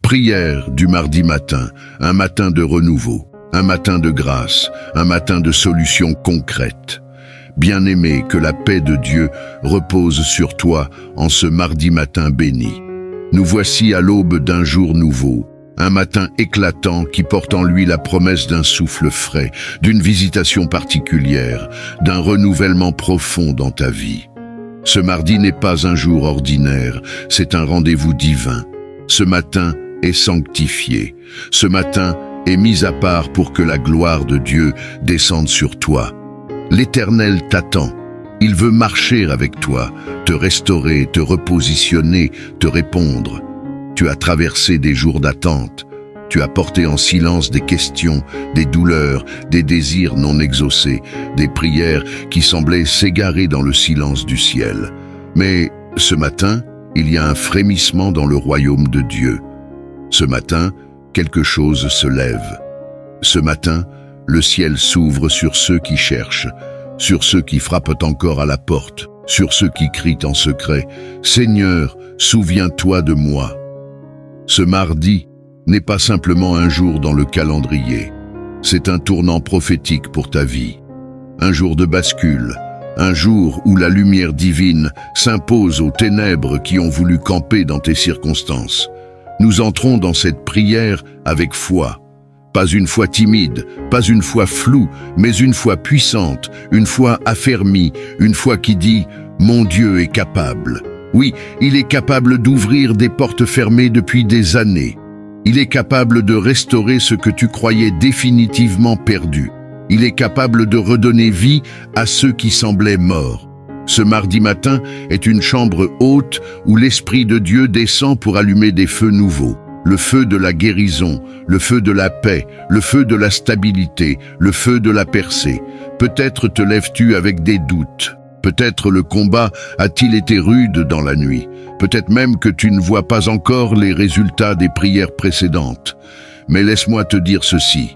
Prière du mardi matin, un matin de renouveau, un matin de grâce, un matin de solutions concrètes. Bien-aimé, que la paix de Dieu repose sur toi en ce mardi matin béni. Nous voici à l'aube d'un jour nouveau, un matin éclatant qui porte en lui la promesse d'un souffle frais, d'une visitation particulière, d'un renouvellement profond dans ta vie. Ce mardi n'est pas un jour ordinaire, c'est un rendez-vous divin. Ce matin est sanctifié. Ce matin est mis à part pour que la gloire de Dieu descende sur toi. L'Éternel t'attend. Il veut marcher avec toi, te restaurer, te repositionner, te répondre. Tu as traversé des jours d'attente. Tu as porté en silence des questions, des douleurs, des désirs non exaucés, des prières qui semblaient s'égarer dans le silence du ciel. Mais ce matin, il y a un frémissement dans le royaume de Dieu. Ce matin, quelque chose se lève. Ce matin, le ciel s'ouvre sur ceux qui cherchent, sur ceux qui frappent encore à la porte, sur ceux qui crient en secret « Seigneur, souviens-toi de moi ». Ce mardi n'est pas simplement un jour dans le calendrier, c'est un tournant prophétique pour ta vie. Un jour de bascule, un jour où la lumière divine s'impose aux ténèbres qui ont voulu camper dans tes circonstances. Nous entrons dans cette prière avec foi. Pas une foi timide, pas une foi floue, mais une foi puissante, une foi affermie, une foi qui dit « Mon Dieu est capable ». Oui, il est capable d'ouvrir des portes fermées depuis des années. Il est capable de restaurer ce que tu croyais définitivement perdu. Il est capable de redonner vie à ceux qui semblaient morts. Ce mardi matin est une chambre haute où l'Esprit de Dieu descend pour allumer des feux nouveaux. Le feu de la guérison, le feu de la paix, le feu de la stabilité, le feu de la percée. Peut-être te lèves-tu avec des doutes. Peut-être le combat a-t-il été rude dans la nuit. Peut-être même que tu ne vois pas encore les résultats des prières précédentes. Mais laisse-moi te dire ceci.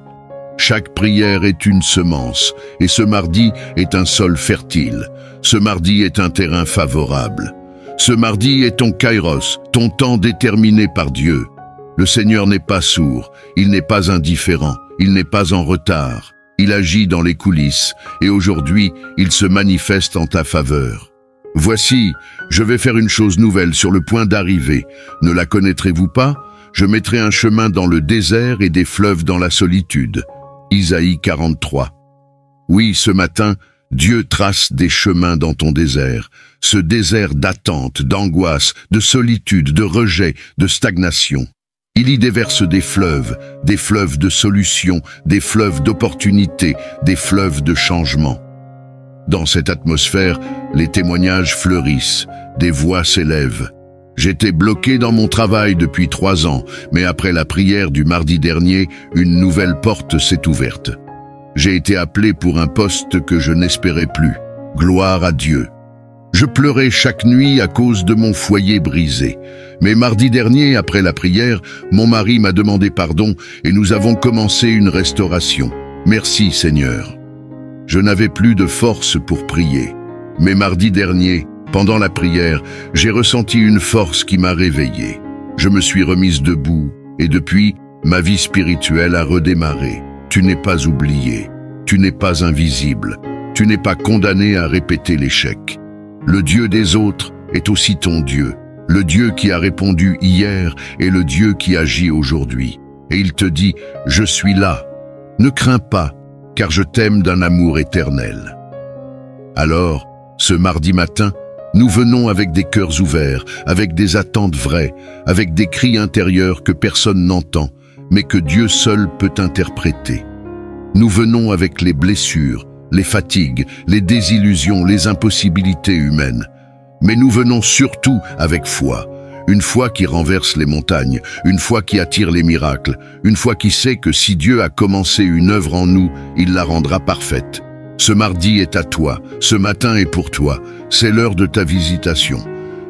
Chaque prière est une semence, et ce mardi est un sol fertile. Ce mardi est un terrain favorable. Ce mardi est ton kairos, ton temps déterminé par Dieu. Le Seigneur n'est pas sourd, il n'est pas indifférent, il n'est pas en retard. Il agit dans les coulisses, et aujourd'hui, il se manifeste en ta faveur. Voici, je vais faire une chose nouvelle sur le point d'arriver. Ne la connaîtrez-vous pas? Je mettrai un chemin dans le désert et des fleuves dans la solitude. Isaïe 43. Oui, ce matin, Dieu trace des chemins dans ton désert. Ce désert d'attente, d'angoisse, de solitude, de rejet, de stagnation. Il y déverse des fleuves de solutions, des fleuves d'opportunités, des fleuves de changement. Dans cette atmosphère, les témoignages fleurissent, des voix s'élèvent. J'étais bloqué dans mon travail depuis 3 ans, mais après la prière du mardi dernier, une nouvelle porte s'est ouverte. J'ai été appelé pour un poste que je n'espérais plus. Gloire à Dieu. Je pleurais chaque nuit à cause de mon foyer brisé. Mais mardi dernier, après la prière, mon mari m'a demandé pardon et nous avons commencé une restauration. Merci Seigneur. Je n'avais plus de force pour prier. Mais mardi dernier, pendant la prière, j'ai ressenti une force qui m'a réveillé. Je me suis remise debout et depuis, ma vie spirituelle a redémarré. Tu n'es pas oublié. Tu n'es pas invisible. Tu n'es pas condamné à répéter l'échec. Le Dieu des autres est aussi ton Dieu. Le Dieu qui a répondu hier est le Dieu qui agit aujourd'hui. Et il te dit, je suis là. Ne crains pas, car je t'aime d'un amour éternel. Alors, ce mardi matin, nous venons avec des cœurs ouverts, avec des attentes vraies, avec des cris intérieurs que personne n'entend, mais que Dieu seul peut interpréter. Nous venons avec les blessures, les fatigues, les désillusions, les impossibilités humaines. Mais nous venons surtout avec foi. Une foi qui renverse les montagnes, une foi qui attire les miracles, une foi qui sait que si Dieu a commencé une œuvre en nous, il la rendra parfaite. Ce mardi est à toi, ce matin est pour toi, c'est l'heure de ta visitation.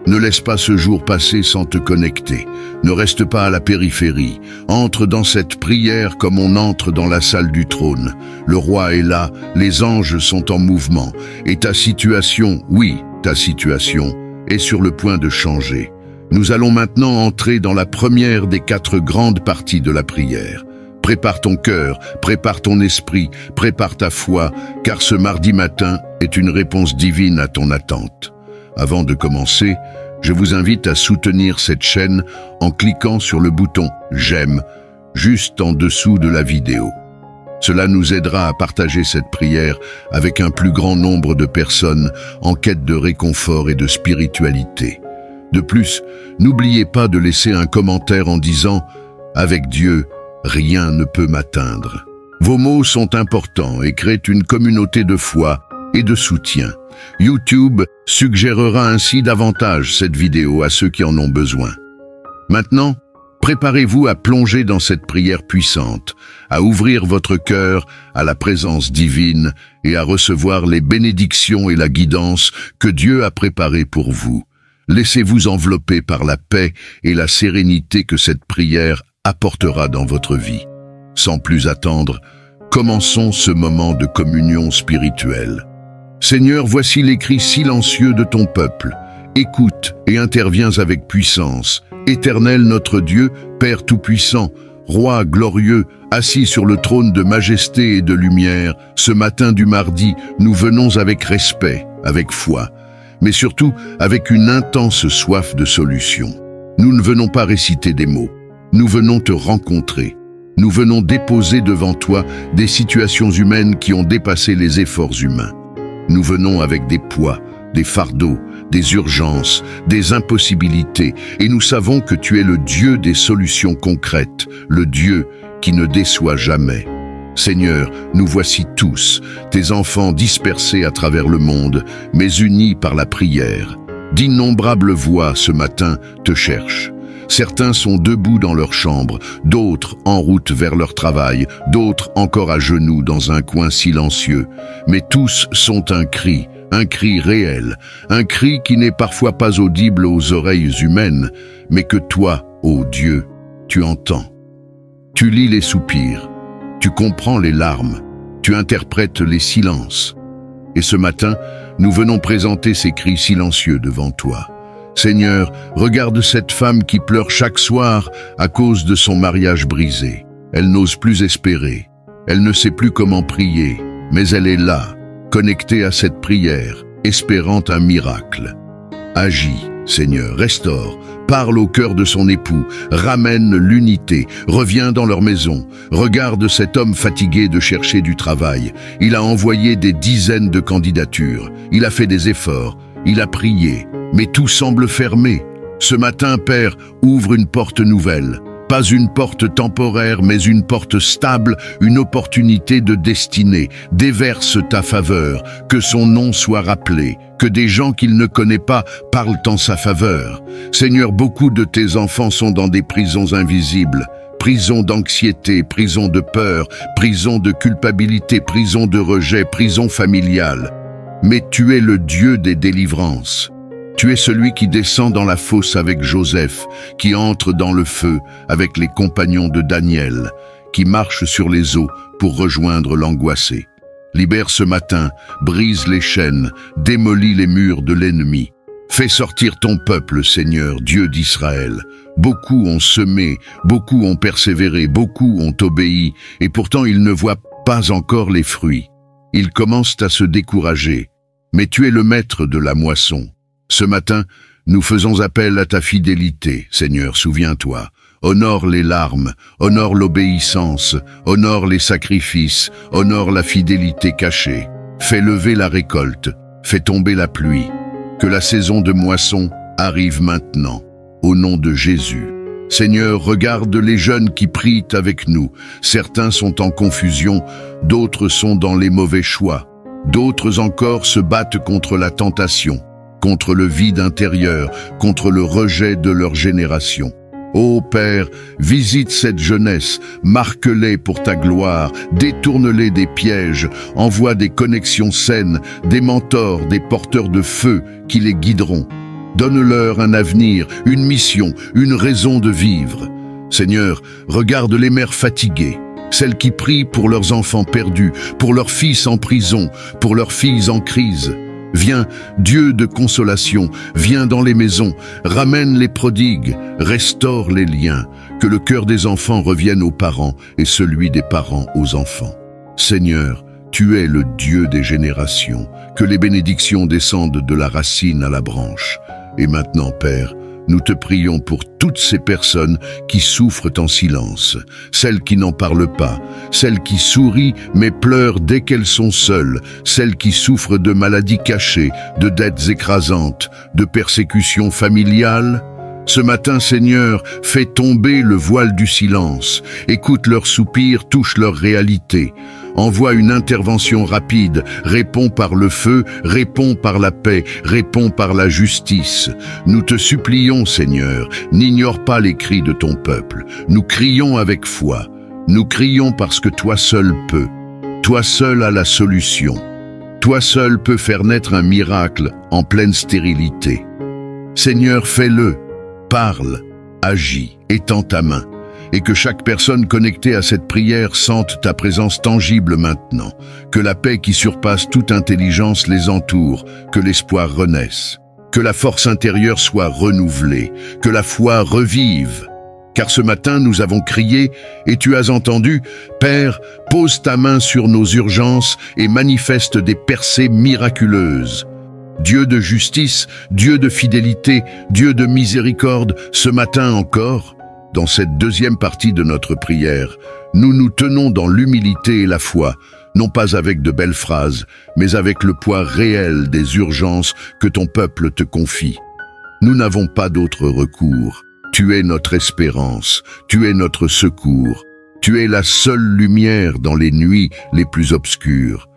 Ne laisse pas ce jour passer sans te connecter. Ne reste pas à la périphérie. Entre dans cette prière comme on entre dans la salle du trône. Le roi est là, les anges sont en mouvement. Et ta situation, oui, ta situation, est sur le point de changer. Nous allons maintenant entrer dans la première des 4 grandes parties de la prière. Prépare ton cœur, prépare ton esprit, prépare ta foi, car ce mardi matin est une réponse divine à ton attente. Avant de commencer, je vous invite à soutenir cette chaîne en cliquant sur le bouton « J'aime » juste en dessous de la vidéo. Cela nous aidera à partager cette prière avec un plus grand nombre de personnes en quête de réconfort et de spiritualité. De plus, n'oubliez pas de laisser un commentaire en disant « Avec Dieu, rien ne peut m'atteindre ». Vos mots sont importants et créent une communauté de foi et de soutien. YouTube suggérera ainsi davantage cette vidéo à ceux qui en ont besoin. Maintenant, préparez-vous à plonger dans cette prière puissante, à ouvrir votre cœur à la présence divine et à recevoir les bénédictions et la guidance que Dieu a préparées pour vous. Laissez-vous envelopper par la paix et la sérénité que cette prière apportera dans votre vie. Sans plus attendre, commençons ce moment de communion spirituelle. Seigneur, voici les cris silencieux de ton peuple. Écoute et interviens avec puissance. Éternel notre Dieu, Père Tout-Puissant, Roi glorieux, assis sur le trône de majesté et de lumière, ce matin du mardi, nous venons avec respect, avec foi, mais surtout avec une intense soif de solution. Nous ne venons pas réciter des mots, nous venons te rencontrer. Nous venons déposer devant toi des situations humaines qui ont dépassé les efforts humains. Nous venons avec des poids, des fardeaux, des urgences, des impossibilités, et nous savons que tu es le Dieu des solutions concrètes, le Dieu qui ne déçoit jamais. Seigneur, nous voici tous, tes enfants dispersés à travers le monde, mais unis par la prière. D'innombrables voix ce matin te cherchent. Certains sont debout dans leur chambre, d'autres en route vers leur travail, d'autres encore à genoux dans un coin silencieux. Mais tous sont un cri réel, un cri qui n'est parfois pas audible aux oreilles humaines, mais que toi, ô Dieu, tu entends. Tu lis les soupirs, tu comprends les larmes, tu interprètes les silences. Et ce matin, nous venons présenter ces cris silencieux devant toi. Seigneur, regarde cette femme qui pleure chaque soir à cause de son mariage brisé. Elle n'ose plus espérer, elle ne sait plus comment prier, mais elle est là, connectée à cette prière, espérant un miracle. Agis, Seigneur, restaure, parle au cœur de son époux, ramène l'unité, reviens dans leur maison. Regarde cet homme fatigué de chercher du travail. Il a envoyé des dizaines de candidatures, il a fait des efforts, il a prié, mais tout semble fermé. Ce matin, Père, ouvre une porte nouvelle. Pas une porte temporaire, mais une porte stable, une opportunité de destinée. Déverse ta faveur, que son nom soit rappelé, que des gens qu'il ne connaît pas parlent en sa faveur. Seigneur, beaucoup de tes enfants sont dans des prisons invisibles. Prison d'anxiété, prison de peur, prison de culpabilité, prison de rejet, prison familiale. Mais tu es le Dieu des délivrances. Tu es celui qui descend dans la fosse avec Joseph, qui entre dans le feu avec les compagnons de Daniel, qui marche sur les eaux pour rejoindre l'angoissé. Libère ce matin, brise les chaînes, démolis les murs de l'ennemi. Fais sortir ton peuple, Seigneur, Dieu d'Israël. Beaucoup ont semé, beaucoup ont persévéré, beaucoup ont obéi, et pourtant ils ne voient pas encore les fruits. Ils commencent à se décourager, mais tu es le maître de la moisson. Ce matin, nous faisons appel à ta fidélité, Seigneur, souviens-toi. Honore les larmes, honore l'obéissance, honore les sacrifices, honore la fidélité cachée. Fais lever la récolte, fais tomber la pluie. Que la saison de moisson arrive maintenant, au nom de Jésus. Seigneur, regarde les jeunes qui prient avec nous. Certains sont en confusion, d'autres sont dans les mauvais choix. D'autres encore se battent contre la tentation, contre le vide intérieur, contre le rejet de leur génération. Ô Père, visite cette jeunesse, marque-les pour ta gloire, détourne-les des pièges, envoie des connexions saines, des mentors, des porteurs de feu qui les guideront. Donne-leur un avenir, une mission, une raison de vivre. Seigneur, regarde les mères fatiguées, celles qui prient pour leurs enfants perdus, pour leurs fils en prison, pour leurs filles en crise. Viens, Dieu de consolation, viens dans les maisons, ramène les prodigues, restaure les liens, que le cœur des enfants revienne aux parents et celui des parents aux enfants. Seigneur, tu es le Dieu des générations, que les bénédictions descendent de la racine à la branche. Et maintenant, Père, nous te prions pour toutes ces personnes qui souffrent en silence, celles qui n'en parlent pas, celles qui sourient mais pleurent dès qu'elles sont seules, celles qui souffrent de maladies cachées, de dettes écrasantes, de persécutions familiales. Ce matin, Seigneur, fais tomber le voile du silence, écoute leurs soupirs, touche leur réalité. Envoie une intervention rapide, réponds par le feu, réponds par la paix, réponds par la justice. Nous te supplions, Seigneur, n'ignore pas les cris de ton peuple. Nous crions avec foi. Nous crions parce que toi seul peux. Toi seul as la solution. Toi seul peux faire naître un miracle en pleine stérilité. Seigneur, fais-le. Parle, agis, étends ta main. Et que chaque personne connectée à cette prière sente ta présence tangible maintenant, que la paix qui surpasse toute intelligence les entoure, que l'espoir renaisse, que la force intérieure soit renouvelée, que la foi revive. Car ce matin nous avons crié et tu as entendu, Père, pose ta main sur nos urgences et manifeste des percées miraculeuses. Dieu de justice, Dieu de fidélité, Dieu de miséricorde, ce matin encore, dans cette deuxième partie de notre prière, nous nous tenons dans l'humilité et la foi, non pas avec de belles phrases, mais avec le poids réel des urgences que ton peuple te confie. Nous n'avons pas d'autre recours. Tu es notre espérance, tu es notre secours, tu es la seule lumière dans les nuits les plus obscures.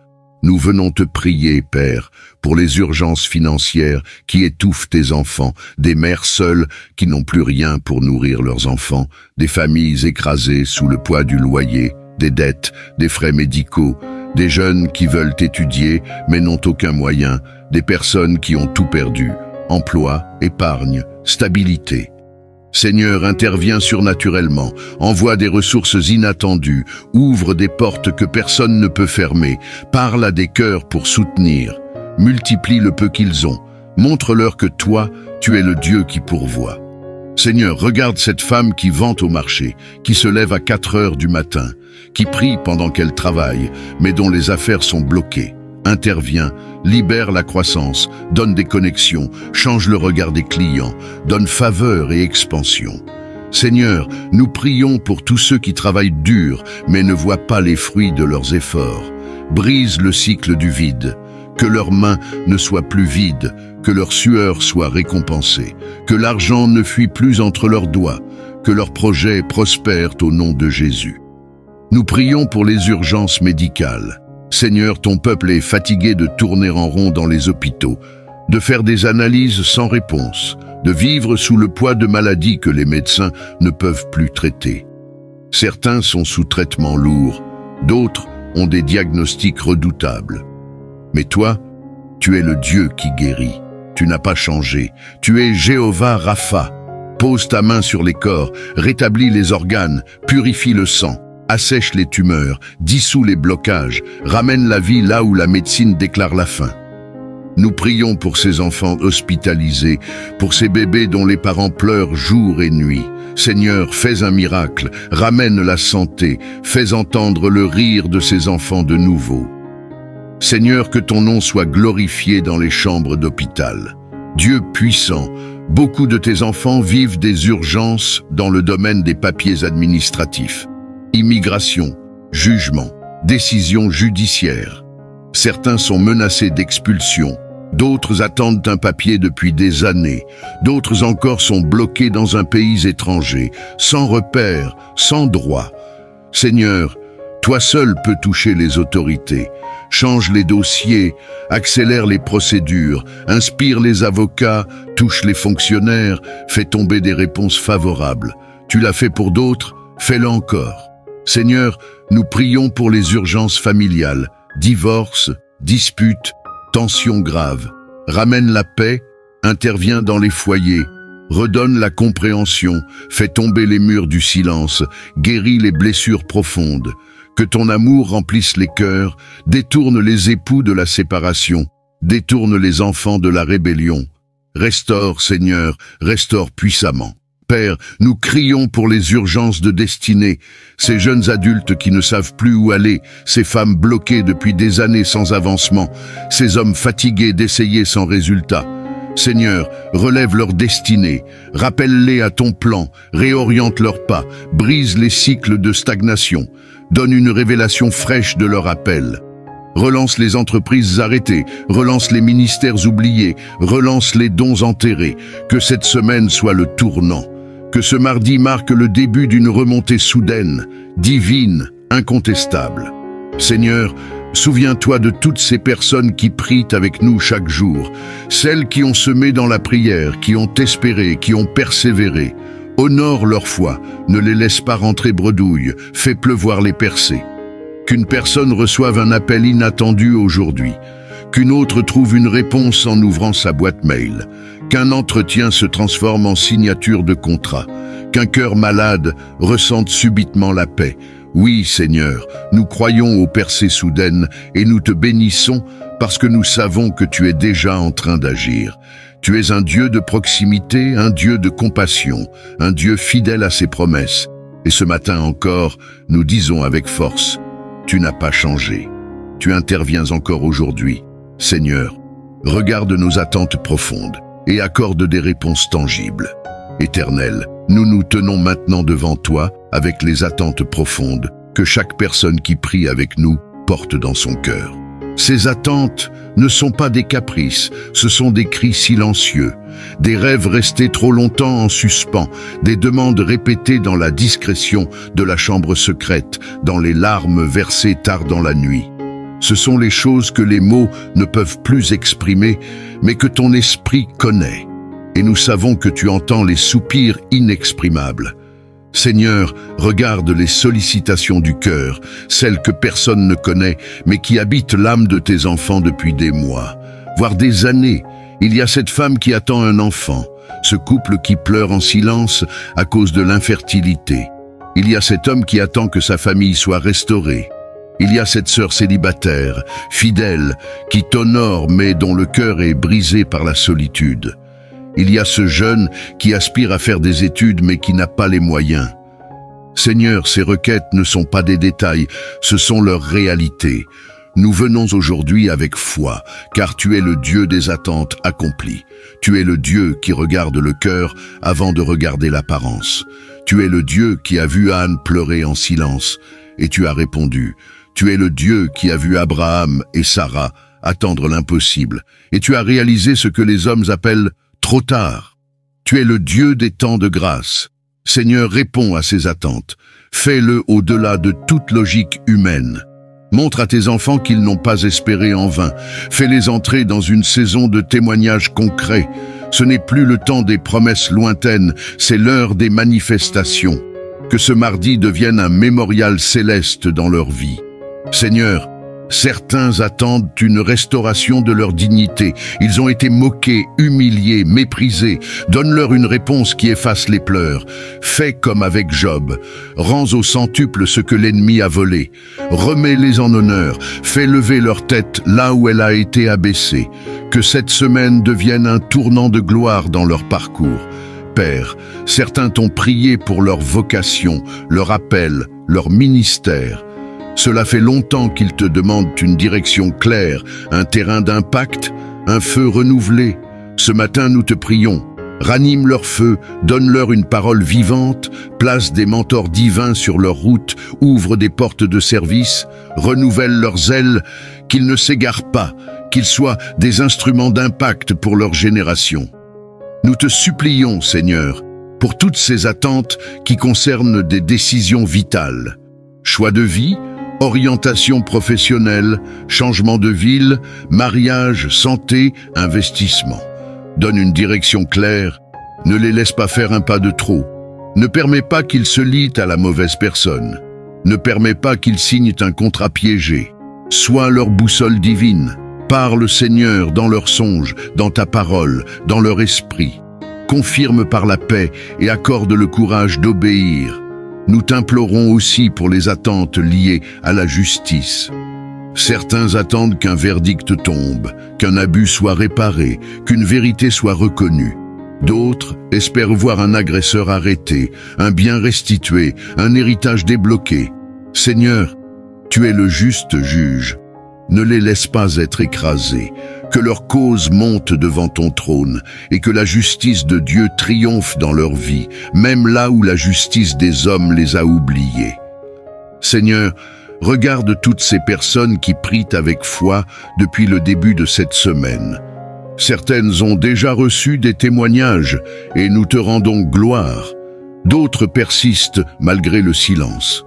Nous venons te prier, Père, pour les urgences financières qui étouffent tes enfants, des mères seules qui n'ont plus rien pour nourrir leurs enfants, des familles écrasées sous le poids du loyer, des dettes, des frais médicaux, des jeunes qui veulent étudier mais n'ont aucun moyen, des personnes qui ont tout perdu, emploi, épargne, stabilité. Seigneur, interviens surnaturellement, envoie des ressources inattendues, ouvre des portes que personne ne peut fermer, parle à des cœurs pour soutenir, multiplie le peu qu'ils ont, montre-leur que toi, tu es le Dieu qui pourvoit. Seigneur, regarde cette femme qui vante au marché, qui se lève à 4 heures du matin, qui prie pendant qu'elle travaille, mais dont les affaires sont bloquées. Interviens, libère la croissance, donne des connexions, change le regard des clients, donne faveur et expansion. Seigneur, nous prions pour tous ceux qui travaillent dur, mais ne voient pas les fruits de leurs efforts. Brise le cycle du vide, que leurs mains ne soient plus vides, que leur sueur soit récompensée, que l'argent ne fuit plus entre leurs doigts, que leurs projets prospèrent au nom de Jésus. Nous prions pour les urgences médicales. Seigneur, ton peuple est fatigué de tourner en rond dans les hôpitaux, de faire des analyses sans réponse, de vivre sous le poids de maladies que les médecins ne peuvent plus traiter. Certains sont sous traitement lourd, d'autres ont des diagnostics redoutables. Mais toi, tu es le Dieu qui guérit. Tu n'as pas changé. Tu es Jéhovah Rapha. Pose ta main sur les corps, rétablis les organes, purifie le sang. Assèche les tumeurs, dissout les blocages, ramène la vie là où la médecine déclare la fin. Nous prions pour ces enfants hospitalisés, pour ces bébés dont les parents pleurent jour et nuit. Seigneur, fais un miracle, ramène la santé, fais entendre le rire de ces enfants de nouveau. Seigneur, que ton nom soit glorifié dans les chambres d'hôpital. Dieu puissant, beaucoup de tes enfants vivent des urgences dans le domaine des papiers administratifs. Immigration, jugement, décision judiciaire. Certains sont menacés d'expulsion, d'autres attendent un papier depuis des années, d'autres encore sont bloqués dans un pays étranger, sans repère, sans droit. Seigneur, toi seul peux toucher les autorités. Change les dossiers, accélère les procédures, inspire les avocats, touche les fonctionnaires, fais tomber des réponses favorables. Tu l'as fait pour d'autres, fais-le encore. Seigneur, nous prions pour les urgences familiales, divorces, disputes, tensions graves. Ramène la paix, interviens dans les foyers, redonne la compréhension, fais tomber les murs du silence, guéris les blessures profondes. Que ton amour remplisse les cœurs, détourne les époux de la séparation, Détourne les enfants de la rébellion. Restaure, Seigneur, restaure puissamment. Père, nous crions pour les urgences de destinée, ces jeunes adultes qui ne savent plus où aller, ces femmes bloquées depuis des années sans avancement, ces hommes fatigués d'essayer sans résultat. Seigneur, relève leur destinée, rappelle-les à ton plan, réoriente leurs pas, brise les cycles de stagnation, donne une révélation fraîche de leur appel. Relance les entreprises arrêtées, relance les ministères oubliés, relance les dons enterrés, que cette semaine soit le tournant. Que ce mardi marque le début d'une remontée soudaine, divine, incontestable. Seigneur, souviens-toi de toutes ces personnes qui prient avec nous chaque jour, celles qui ont semé dans la prière, qui ont espéré, qui ont persévéré. Honore leur foi, ne les laisse pas rentrer bredouille, fais pleuvoir les percées. Qu'une personne reçoive un appel inattendu aujourd'hui, qu'une autre trouve une réponse en ouvrant sa boîte mail, qu'un entretien se transforme en signature de contrat, qu'un cœur malade ressente subitement la paix. Oui, Seigneur, nous croyons aux percées soudaines et nous te bénissons parce que nous savons que tu es déjà en train d'agir. Tu es un Dieu de proximité, un Dieu de compassion, un Dieu fidèle à ses promesses. Et ce matin encore, nous disons avec force, tu n'as pas changé. Tu interviens encore aujourd'hui. Seigneur, regarde nos attentes profondes et accorde des réponses tangibles. Éternel, nous nous tenons maintenant devant toi avec les attentes profondes que chaque personne qui prie avec nous porte dans son cœur. Ces attentes ne sont pas des caprices, ce sont des cris silencieux, des rêves restés trop longtemps en suspens, des demandes répétées dans la discrétion de la chambre secrète, dans les larmes versées tard dans la nuit. Ce sont les choses que les mots ne peuvent plus exprimer, mais que ton esprit connaît. Et nous savons que tu entends les soupirs inexprimables. Seigneur, regarde les sollicitations du cœur, celles que personne ne connaît, mais qui habitent l'âme de tes enfants depuis des mois, voire des années. Il y a cette femme qui attend un enfant, ce couple qui pleure en silence à cause de l'infertilité. Il y a cet homme qui attend que sa famille soit restaurée. Il y a cette sœur célibataire, fidèle, qui t'honore mais dont le cœur est brisé par la solitude. Il y a ce jeune qui aspire à faire des études mais qui n'a pas les moyens. Seigneur, ces requêtes ne sont pas des détails, ce sont leurs réalités. Nous venons aujourd'hui avec foi, car tu es le Dieu des attentes accomplies. Tu es le Dieu qui regarde le cœur avant de regarder l'apparence. Tu es le Dieu qui a vu Anne pleurer en silence, et tu as répondu. Tu es le Dieu qui a vu Abraham et Sarah attendre l'impossible, et tu as réalisé ce que les hommes appellent trop tard. Tu es le Dieu des temps de grâce. Seigneur, réponds à ces attentes. Fais-le au-delà de toute logique humaine. Montre à tes enfants qu'ils n'ont pas espéré en vain. Fais-les entrer dans une saison de témoignages concrets. Ce n'est plus le temps des promesses lointaines, c'est l'heure des manifestations. Que ce mardi devienne un mémorial céleste dans leur vie. Seigneur, certains attendent une restauration de leur dignité. Ils ont été moqués, humiliés, méprisés. Donne-leur une réponse qui efface les pleurs. Fais comme avec Job. Rends au centuple ce que l'ennemi a volé. Remets-les en honneur. Fais lever leur tête là où elle a été abaissée. Que cette semaine devienne un tournant de gloire dans leur parcours. Père, certains t'ont prié pour leur vocation, leur appel, leur ministère. Cela fait longtemps qu'ils te demandent une direction claire, un terrain d'impact, un feu renouvelé. Ce matin, nous te prions. Ranime leur feu, donne-leur une parole vivante, place des mentors divins sur leur route, ouvre des portes de service, renouvelle leurs ailes, qu'ils ne s'égarent pas, qu'ils soient des instruments d'impact pour leur génération. Nous te supplions, Seigneur, pour toutes ces attentes qui concernent des décisions vitales. Choix de vie, orientation professionnelle, changement de ville, mariage, santé, investissement. Donne une direction claire, ne les laisse pas faire un pas de trop. Ne permets pas qu'ils se lient à la mauvaise personne. Ne permets pas qu'ils signent un contrat piégé. Sois leur boussole divine. Parle, Seigneur, dans leurs songes, dans ta parole, dans leur esprit. Confirme par la paix et accorde le courage d'obéir. Nous t'implorons aussi pour les attentes liées à la justice. Certains attendent qu'un verdict tombe, qu'un abus soit réparé, qu'une vérité soit reconnue. D'autres espèrent voir un agresseur arrêté, un bien restitué, un héritage débloqué. Seigneur, tu es le juste juge. Ne les laisse pas être écrasés, que leur cause monte devant ton trône et que la justice de Dieu triomphe dans leur vie, même là où la justice des hommes les a oubliés. Seigneur, regarde toutes ces personnes qui prient avec foi depuis le début de cette semaine. Certaines ont déjà reçu des témoignages et nous te rendons gloire. D'autres persistent malgré le silence.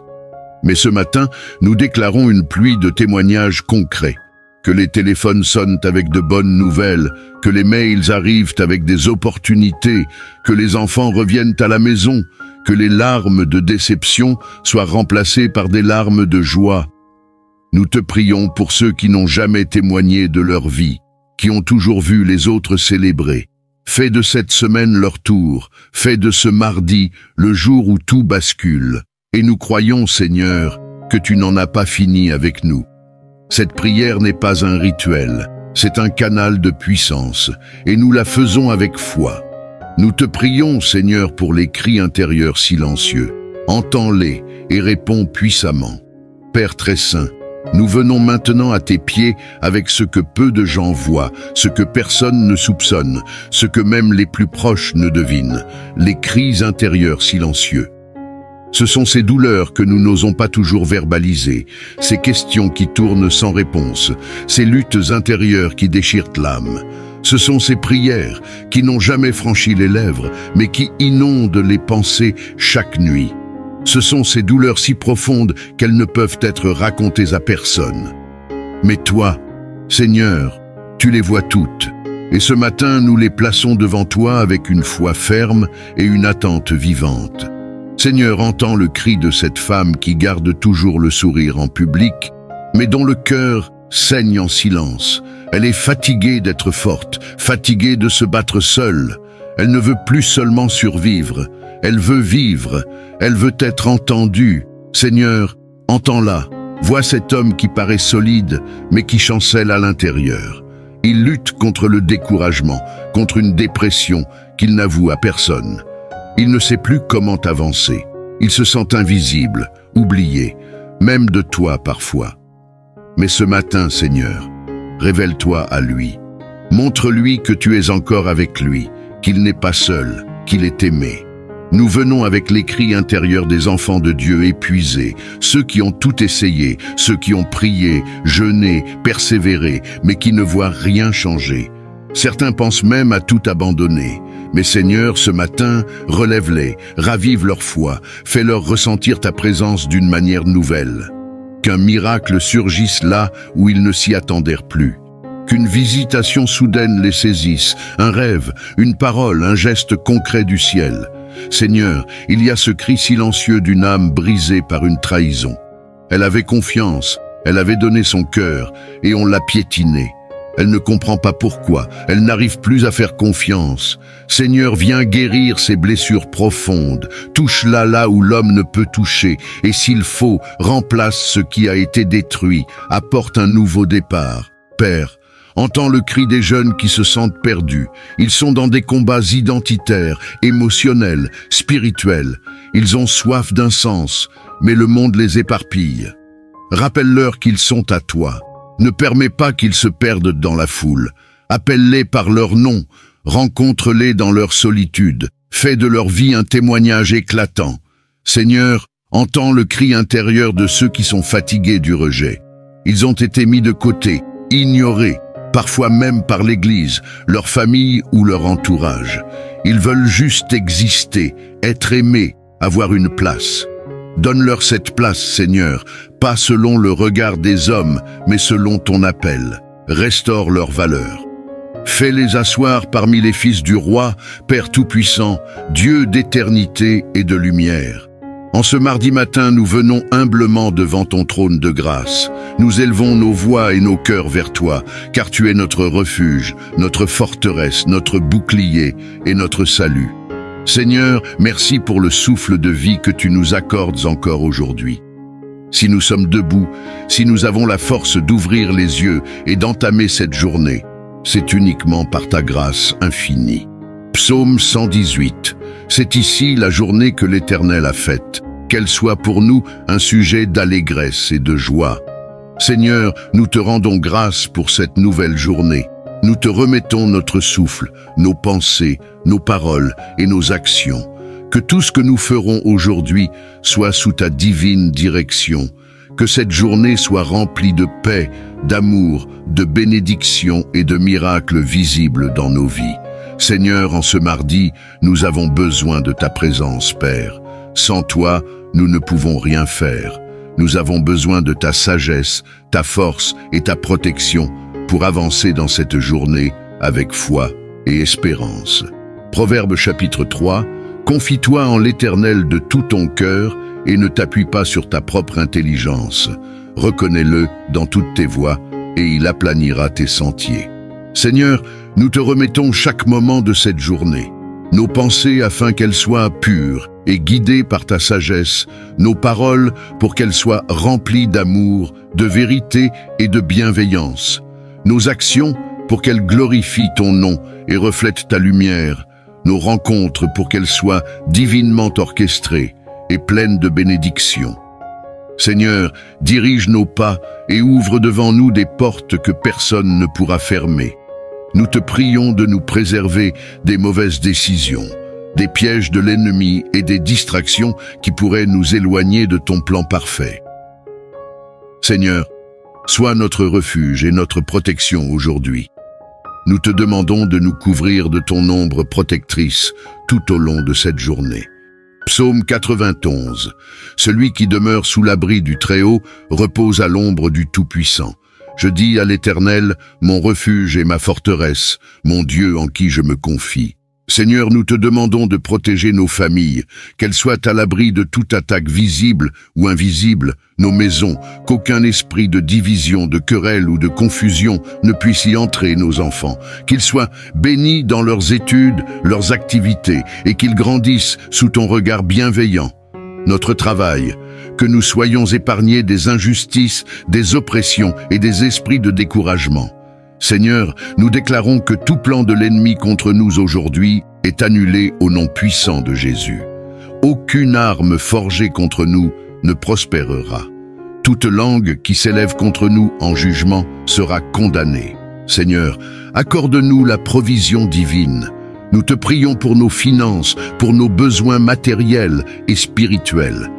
Mais ce matin, nous déclarons une pluie de témoignages concrets. Que les téléphones sonnent avec de bonnes nouvelles, que les mails arrivent avec des opportunités, que les enfants reviennent à la maison, que les larmes de déception soient remplacées par des larmes de joie. Nous te prions pour ceux qui n'ont jamais témoigné de leur vie, qui ont toujours vu les autres célébrer. Fais de cette semaine leur tour, fais de ce mardi le jour où tout bascule. Et nous croyons, Seigneur, que tu n'en as pas fini avec nous. Cette prière n'est pas un rituel, c'est un canal de puissance, et nous la faisons avec foi. Nous te prions, Seigneur, pour les cris intérieurs silencieux. Entends-les et réponds puissamment. Père très saint, nous venons maintenant à tes pieds avec ce que peu de gens voient, ce que personne ne soupçonne, ce que même les plus proches ne devinent, les cris intérieurs silencieux. Ce sont ces douleurs que nous n'osons pas toujours verbaliser, ces questions qui tournent sans réponse, ces luttes intérieures qui déchirent l'âme. Ce sont ces prières qui n'ont jamais franchi les lèvres, mais qui inondent les pensées chaque nuit. Ce sont ces douleurs si profondes qu'elles ne peuvent être racontées à personne. Mais toi, Seigneur, tu les vois toutes. Et ce matin, nous les plaçons devant toi avec une foi ferme et une attente vivante. Seigneur, entends le cri de cette femme qui garde toujours le sourire en public, mais dont le cœur saigne en silence. Elle est fatiguée d'être forte, fatiguée de se battre seule. Elle ne veut plus seulement survivre, elle veut vivre, elle veut être entendue. Seigneur, entends-la. Vois cet homme qui paraît solide, mais qui chancelle à l'intérieur. Il lutte contre le découragement, contre une dépression qu'il n'avoue à personne. Il ne sait plus comment avancer. Il se sent invisible, oublié, même de toi parfois. Mais ce matin, Seigneur, révèle-toi à lui. Montre-lui que tu es encore avec lui, qu'il n'est pas seul, qu'il est aimé. Nous venons avec les cris intérieurs des enfants de Dieu épuisés, ceux qui ont tout essayé, ceux qui ont prié, jeûné, persévéré, mais qui ne voient rien changer. Certains pensent même à tout abandonner. Mais Seigneur, ce matin, relève-les, ravive leur foi, fais-leur ressentir ta présence d'une manière nouvelle. Qu'un miracle surgisse là où ils ne s'y attendèrent plus. Qu'une visitation soudaine les saisisse, un rêve, une parole, un geste concret du ciel. Seigneur, il y a ce cri silencieux d'une âme brisée par une trahison. Elle avait confiance, elle avait donné son cœur, et on l'a piétinée. Elle ne comprend pas pourquoi, elle n'arrive plus à faire confiance. Seigneur, viens guérir ces blessures profondes, touche-la là où l'homme ne peut toucher, et s'il faut, remplace ce qui a été détruit, apporte un nouveau départ. Père, entends le cri des jeunes qui se sentent perdus. Ils sont dans des combats identitaires, émotionnels, spirituels. Ils ont soif d'un sens, mais le monde les éparpille. Rappelle-leur qu'ils sont à toi. Ne permets pas qu'ils se perdent dans la foule. Appelle-les par leur nom, rencontre-les dans leur solitude, fais de leur vie un témoignage éclatant. Seigneur, entends le cri intérieur de ceux qui sont fatigués du rejet. Ils ont été mis de côté, ignorés, parfois même par l'Église, leur famille ou leur entourage. Ils veulent juste exister, être aimés, avoir une place. Donne-leur cette place, Seigneur, pas selon le regard des hommes, mais selon ton appel. Restaure leur valeur. Fais-les asseoir parmi les fils du roi, Père Tout-Puissant, Dieu d'éternité et de lumière. En ce mardi matin, nous venons humblement devant ton trône de grâce. Nous élevons nos voix et nos cœurs vers toi, car tu es notre refuge, notre forteresse, notre bouclier et notre salut. Seigneur, merci pour le souffle de vie que tu nous accordes encore aujourd'hui. Si nous sommes debout, si nous avons la force d'ouvrir les yeux et d'entamer cette journée, c'est uniquement par ta grâce infinie. Psaume 118. C'est ici la journée que l'Éternel a faite. Qu'elle soit pour nous un sujet d'allégresse et de joie. Seigneur, nous te rendons grâce pour cette nouvelle journée. Nous te remettons notre souffle, nos pensées, nos paroles et nos actions. Que tout ce que nous ferons aujourd'hui soit sous ta divine direction. Que cette journée soit remplie de paix, d'amour, de bénédictions et de miracles visibles dans nos vies. Seigneur, en ce mardi, nous avons besoin de ta présence, Père. Sans toi, nous ne pouvons rien faire. Nous avons besoin de ta sagesse, ta force et ta protection pour avancer dans cette journée avec foi et espérance. Proverbe chapitre 3. Confie-toi en l'Éternel de tout ton cœur et ne t'appuie pas sur ta propre intelligence. Reconnais-le dans toutes tes voies et il aplanira tes sentiers. Seigneur, nous te remettons chaque moment de cette journée. Nos pensées afin qu'elles soient pures et guidées par ta sagesse, nos paroles pour qu'elles soient remplies d'amour, de vérité et de bienveillance, nos actions pour qu'elles glorifient ton nom et reflètent ta lumière, nos rencontres pour qu'elles soient divinement orchestrées et pleines de bénédictions. Seigneur, dirige nos pas et ouvre devant nous des portes que personne ne pourra fermer. Nous te prions de nous préserver des mauvaises décisions, des pièges de l'ennemi et des distractions qui pourraient nous éloigner de ton plan parfait. Seigneur, sois notre refuge et notre protection aujourd'hui. Nous te demandons de nous couvrir de ton ombre protectrice tout au long de cette journée. Psaume 91. Celui qui demeure sous l'abri du Très-Haut repose à l'ombre du Tout-Puissant. Je dis à l'Éternel, mon refuge et ma forteresse, mon Dieu en qui je me confie. Seigneur, nous te demandons de protéger nos familles, qu'elles soient à l'abri de toute attaque visible ou invisible, nos maisons, qu'aucun esprit de division, de querelle ou de confusion ne puisse y entrer, nos enfants, qu'ils soient bénis dans leurs études, leurs activités, et qu'ils grandissent sous ton regard bienveillant. Notre travail, que nous soyons épargnés des injustices, des oppressions et des esprits de découragement. Seigneur, nous déclarons que tout plan de l'ennemi contre nous aujourd'hui est annulé au nom puissant de Jésus. Aucune arme forgée contre nous ne prospérera. Toute langue qui s'élève contre nous en jugement sera condamnée. Seigneur, accorde-nous la provision divine. Nous te prions pour nos finances, pour nos besoins matériels et spirituels.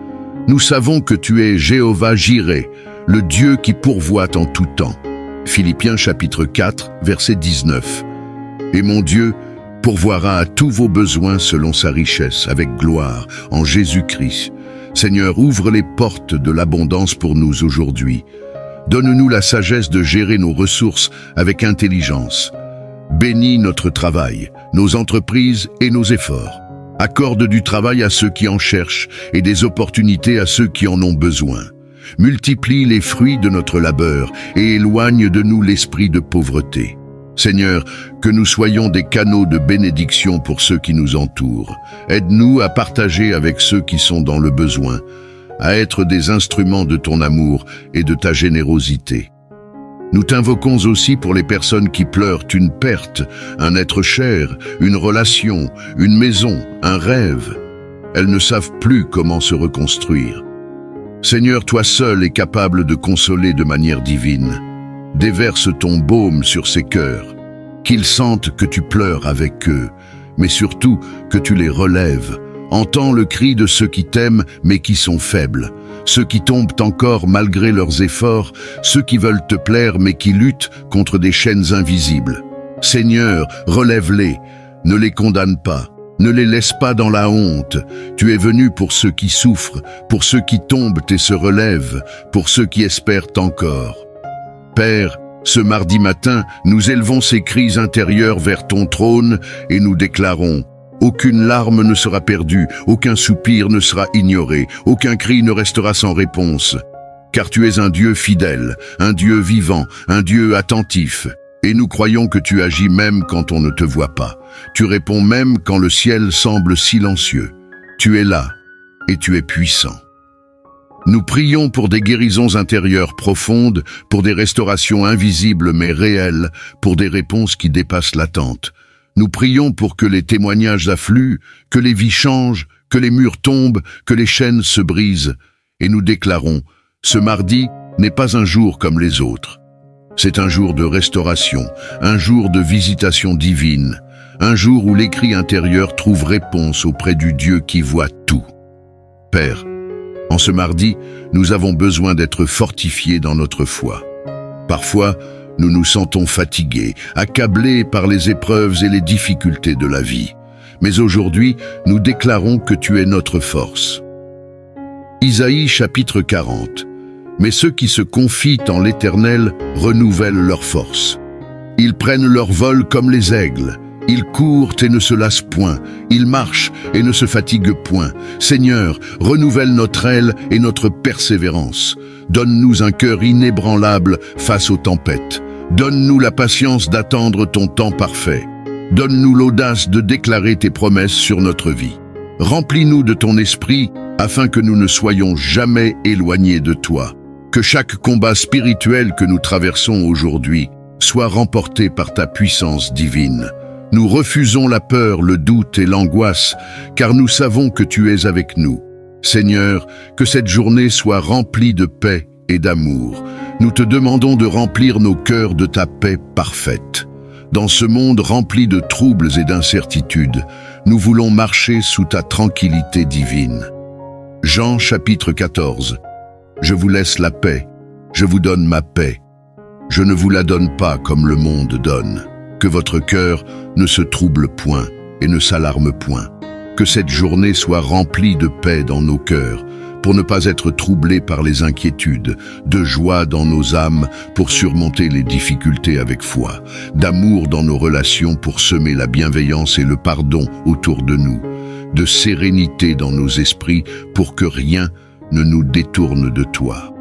Nous savons que tu es Jéhovah Jireh, le Dieu qui pourvoit en tout temps. Philippiens chapitre 4, verset 19. Et mon Dieu pourvoira à tous vos besoins selon sa richesse, avec gloire, en Jésus-Christ. Seigneur, ouvre les portes de l'abondance pour nous aujourd'hui. Donne-nous la sagesse de gérer nos ressources avec intelligence. Bénis notre travail, nos entreprises et nos efforts. Accorde du travail à ceux qui en cherchent et des opportunités à ceux qui en ont besoin. Multiplie les fruits de notre labeur et éloigne de nous l'esprit de pauvreté. Seigneur, que nous soyons des canaux de bénédiction pour ceux qui nous entourent. Aide-nous à partager avec ceux qui sont dans le besoin, à être des instruments de ton amour et de ta générosité. Nous t'invoquons aussi pour les personnes qui pleurent une perte, un être cher, une relation, une maison, un rêve. Elles ne savent plus comment se reconstruire. Seigneur, toi seul es capable de consoler de manière divine. Déverse ton baume sur ces cœurs, qu'ils sentent que tu pleures avec eux, mais surtout que tu les relèves. Entends le cri de ceux qui t'aiment mais qui sont faibles, ceux qui tombent encore malgré leurs efforts, ceux qui veulent te plaire mais qui luttent contre des chaînes invisibles. Seigneur, relève-les, ne les condamne pas. Ne les laisse pas dans la honte. Tu es venu pour ceux qui souffrent, pour ceux qui tombent et se relèvent, pour ceux qui espèrent encore. Père, ce mardi matin, nous élevons ces cris intérieurs vers ton trône et nous déclarons: aucune larme ne sera perdue, aucun soupir ne sera ignoré, aucun cri ne restera sans réponse. Car tu es un Dieu fidèle, un Dieu vivant, un Dieu attentif. Et nous croyons que tu agis même quand on ne te voit pas. Tu réponds même quand le ciel semble silencieux. Tu es là et tu es puissant. Nous prions pour des guérisons intérieures profondes, pour des restaurations invisibles mais réelles, pour des réponses qui dépassent l'attente. Nous prions pour que les témoignages affluent, que les vies changent, que les murs tombent, que les chaînes se brisent. Et nous déclarons, ce mardi n'est pas un jour comme les autres. C'est un jour de restauration, un jour de visitation divine, un jour où l'écrit intérieur trouve réponse auprès du Dieu qui voit tout. Père, en ce mardi, nous avons besoin d'être fortifiés dans notre foi. Parfois, nous nous sentons fatigués, accablés par les épreuves et les difficultés de la vie. Mais aujourd'hui, nous déclarons que tu es notre force. Isaïe chapitre 40. Mais ceux qui se confient en l'Éternel renouvellent leur force. Ils prennent leur vol comme les aigles. Ils courent et ne se lassent point. Ils marchent et ne se fatiguent point. Seigneur, renouvelle notre aile et notre persévérance. Donne-nous un cœur inébranlable face aux tempêtes. Donne-nous la patience d'attendre ton temps parfait. Donne-nous l'audace de déclarer tes promesses sur notre vie. Remplis-nous de ton esprit afin que nous ne soyons jamais éloignés de toi. Que chaque combat spirituel que nous traversons aujourd'hui soit remporté par ta puissance divine. Nous refusons la peur, le doute et l'angoisse, car nous savons que tu es avec nous. Seigneur, que cette journée soit remplie de paix et d'amour. Nous te demandons de remplir nos cœurs de ta paix parfaite. Dans ce monde rempli de troubles et d'incertitudes, nous voulons marcher sous ta tranquillité divine. Jean chapitre 14. Je vous laisse la paix, je vous donne ma paix. Je ne vous la donne pas comme le monde donne. Que votre cœur ne se trouble point et ne s'alarme point. Que cette journée soit remplie de paix dans nos cœurs, pour ne pas être troublés par les inquiétudes, de joie dans nos âmes pour surmonter les difficultés avec foi, d'amour dans nos relations pour semer la bienveillance et le pardon autour de nous, de sérénité dans nos esprits pour que rien ne nous détourne de toi.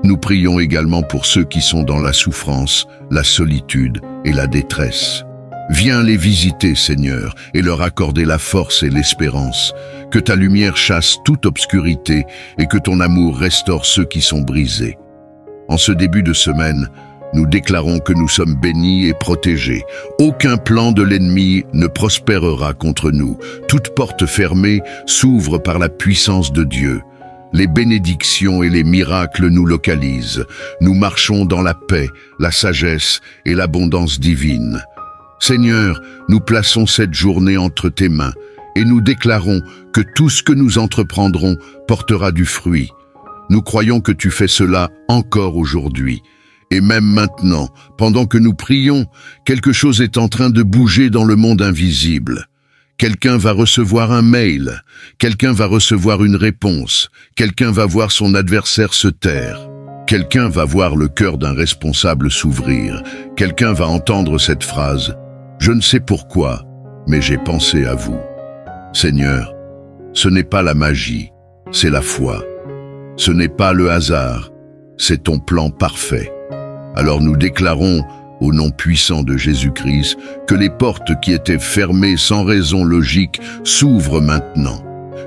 Nous prions également pour ceux qui sont dans la souffrance, la solitude et la détresse. Viens les visiter, Seigneur, et leur accorder la force et l'espérance. Que ta lumière chasse toute obscurité et que ton amour restaure ceux qui sont brisés. En ce début de semaine, nous déclarons que nous sommes bénis et protégés. Aucun plan de l'ennemi ne prospérera contre nous. Toute porte fermée s'ouvre par la puissance de Dieu. Les bénédictions et les miracles nous localisent. Nous marchons dans la paix, la sagesse et l'abondance divine. Seigneur, nous plaçons cette journée entre tes mains et nous déclarons que tout ce que nous entreprendrons portera du fruit. Nous croyons que tu fais cela encore aujourd'hui. Et même maintenant, pendant que nous prions, quelque chose est en train de bouger dans le monde invisible. Quelqu'un va recevoir un mail, quelqu'un va recevoir une réponse, quelqu'un va voir son adversaire se taire. Quelqu'un va voir le cœur d'un responsable s'ouvrir. Quelqu'un va entendre cette phrase. Je ne sais pourquoi, mais j'ai pensé à vous. Seigneur, ce n'est pas la magie, c'est la foi. Ce n'est pas le hasard, c'est ton plan parfait. Alors nous déclarons, au nom puissant de Jésus-Christ, que les portes qui étaient fermées sans raison logique s'ouvrent maintenant.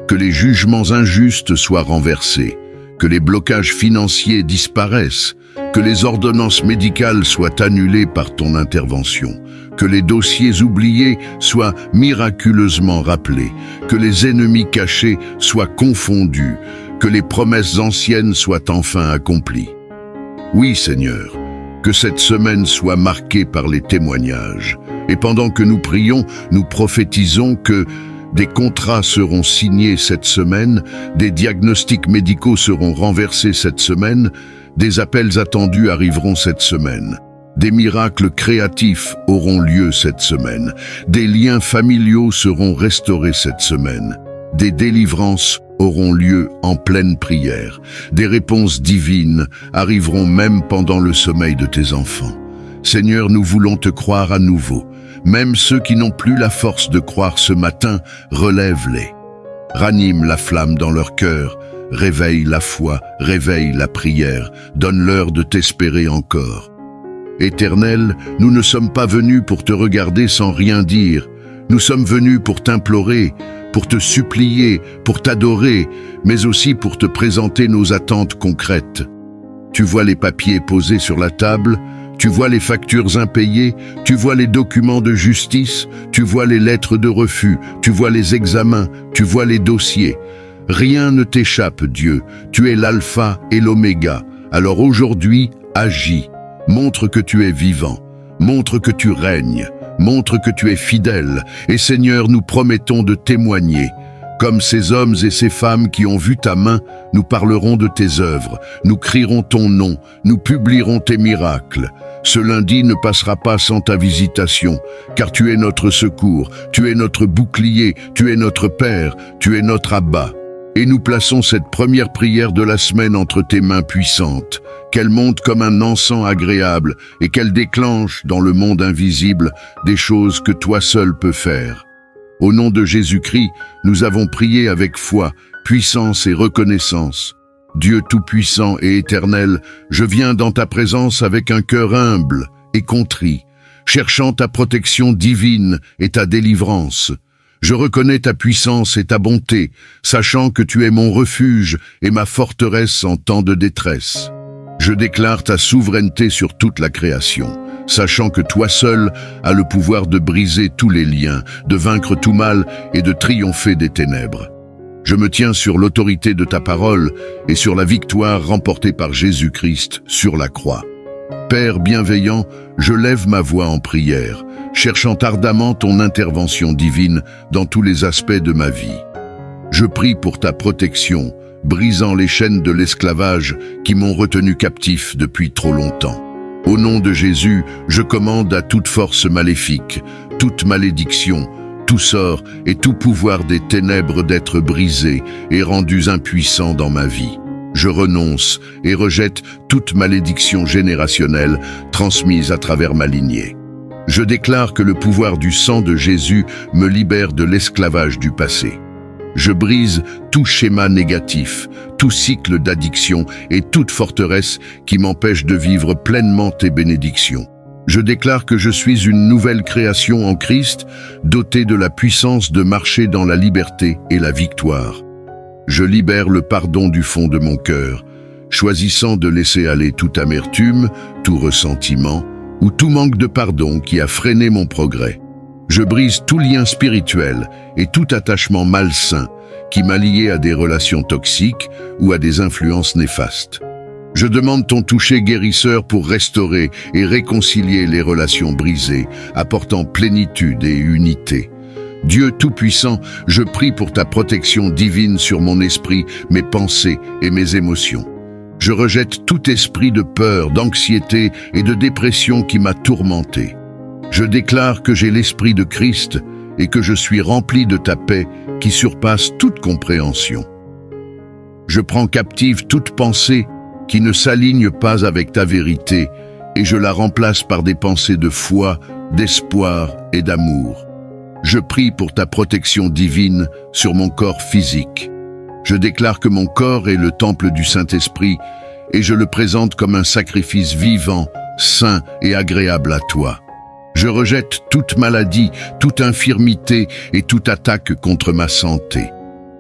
Que les jugements injustes soient renversés. Que les blocages financiers disparaissent. Que les ordonnances médicales soient annulées par ton intervention. Que les dossiers oubliés soient miraculeusement rappelés. Que les ennemis cachés soient confondus. Que les promesses anciennes soient enfin accomplies. Oui, Seigneur, que cette semaine soit marquée par les témoignages. Et pendant que nous prions, nous prophétisons que des contrats seront signés cette semaine, des diagnostics médicaux seront renversés cette semaine, des appels attendus arriveront cette semaine. Des miracles créatifs auront lieu cette semaine. Des liens familiaux seront restaurés cette semaine. Des délivrances auront lieu en pleine prière. Des réponses divines arriveront même pendant le sommeil de tes enfants. Seigneur, nous voulons te croire à nouveau. Même ceux qui n'ont plus la force de croire ce matin, relève-les. Ranime la flamme dans leur cœur. Réveille la foi, réveille la prière. Donne-leur de t'espérer encore. Éternel, nous ne sommes pas venus pour te regarder sans rien dire. Nous sommes venus pour t'implorer, pour te supplier, pour t'adorer, mais aussi pour te présenter nos attentes concrètes. Tu vois les papiers posés sur la table, tu vois les factures impayées, tu vois les documents de justice, tu vois les lettres de refus, tu vois les examens, tu vois les dossiers. Rien ne t'échappe, Dieu, tu es l'alpha et l'oméga. Alors aujourd'hui, agis, montre que tu es vivant, montre que tu règnes, montre que tu es fidèle, et Seigneur, nous promettons de témoigner. Comme ces hommes et ces femmes qui ont vu ta main, nous parlerons de tes œuvres, nous crierons ton nom, nous publierons tes miracles. Ce lundi ne passera pas sans ta visitation, car tu es notre secours, tu es notre bouclier, tu es notre Père, tu es notre Abba. Et nous plaçons cette première prière de la semaine entre tes mains puissantes, qu'elle monte comme un encens agréable et qu'elle déclenche dans le monde invisible des choses que toi seul peux faire. Au nom de Jésus-Christ, nous avons prié avec foi, puissance et reconnaissance. Dieu tout-puissant et éternel, je viens dans ta présence avec un cœur humble et contrit, cherchant ta protection divine et ta délivrance. Je reconnais ta puissance et ta bonté, sachant que tu es mon refuge et ma forteresse en temps de détresse. Je déclare ta souveraineté sur toute la création, sachant que toi seul as le pouvoir de briser tous les liens, de vaincre tout mal et de triompher des ténèbres. Je me tiens sur l'autorité de ta parole et sur la victoire remportée par Jésus-Christ sur la croix. Père bienveillant, je lève ma voix en prière, cherchant ardemment ton intervention divine dans tous les aspects de ma vie. Je prie pour ta protection, brisant les chaînes de l'esclavage qui m'ont retenu captif depuis trop longtemps. Au nom de Jésus, je commande à toute force maléfique, toute malédiction, tout sort et tout pouvoir des ténèbres d'être brisés et rendus impuissants dans ma vie. Je renonce et rejette toute malédiction générationnelle transmise à travers ma lignée. Je déclare que le pouvoir du sang de Jésus me libère de l'esclavage du passé. Je brise tout schéma négatif, tout cycle d'addiction et toute forteresse qui m'empêche de vivre pleinement tes bénédictions. Je déclare que je suis une nouvelle création en Christ, dotée de la puissance de marcher dans la liberté et la victoire. Je libère le pardon du fond de mon cœur, choisissant de laisser aller toute amertume, tout ressentiment ou tout manque de pardon qui a freiné mon progrès. Je brise tout lien spirituel et tout attachement malsain qui m'a lié à des relations toxiques ou à des influences néfastes. Je demande ton toucher guérisseur pour restaurer et réconcilier les relations brisées, apportant plénitude et unité. Dieu Tout-Puissant, je prie pour ta protection divine sur mon esprit, mes pensées et mes émotions. Je rejette tout esprit de peur, d'anxiété et de dépression qui m'a tourmenté. Je déclare que j'ai l'esprit de Christ et que je suis rempli de ta paix qui surpasse toute compréhension. Je prends captive toute pensée qui ne s'aligne pas avec ta vérité et je la remplace par des pensées de foi, d'espoir et d'amour. Je prie pour ta protection divine sur mon corps physique. Je déclare que mon corps est le temple du Saint-Esprit et je le présente comme un sacrifice vivant, saint et agréable à toi. Je rejette toute maladie, toute infirmité et toute attaque contre ma santé.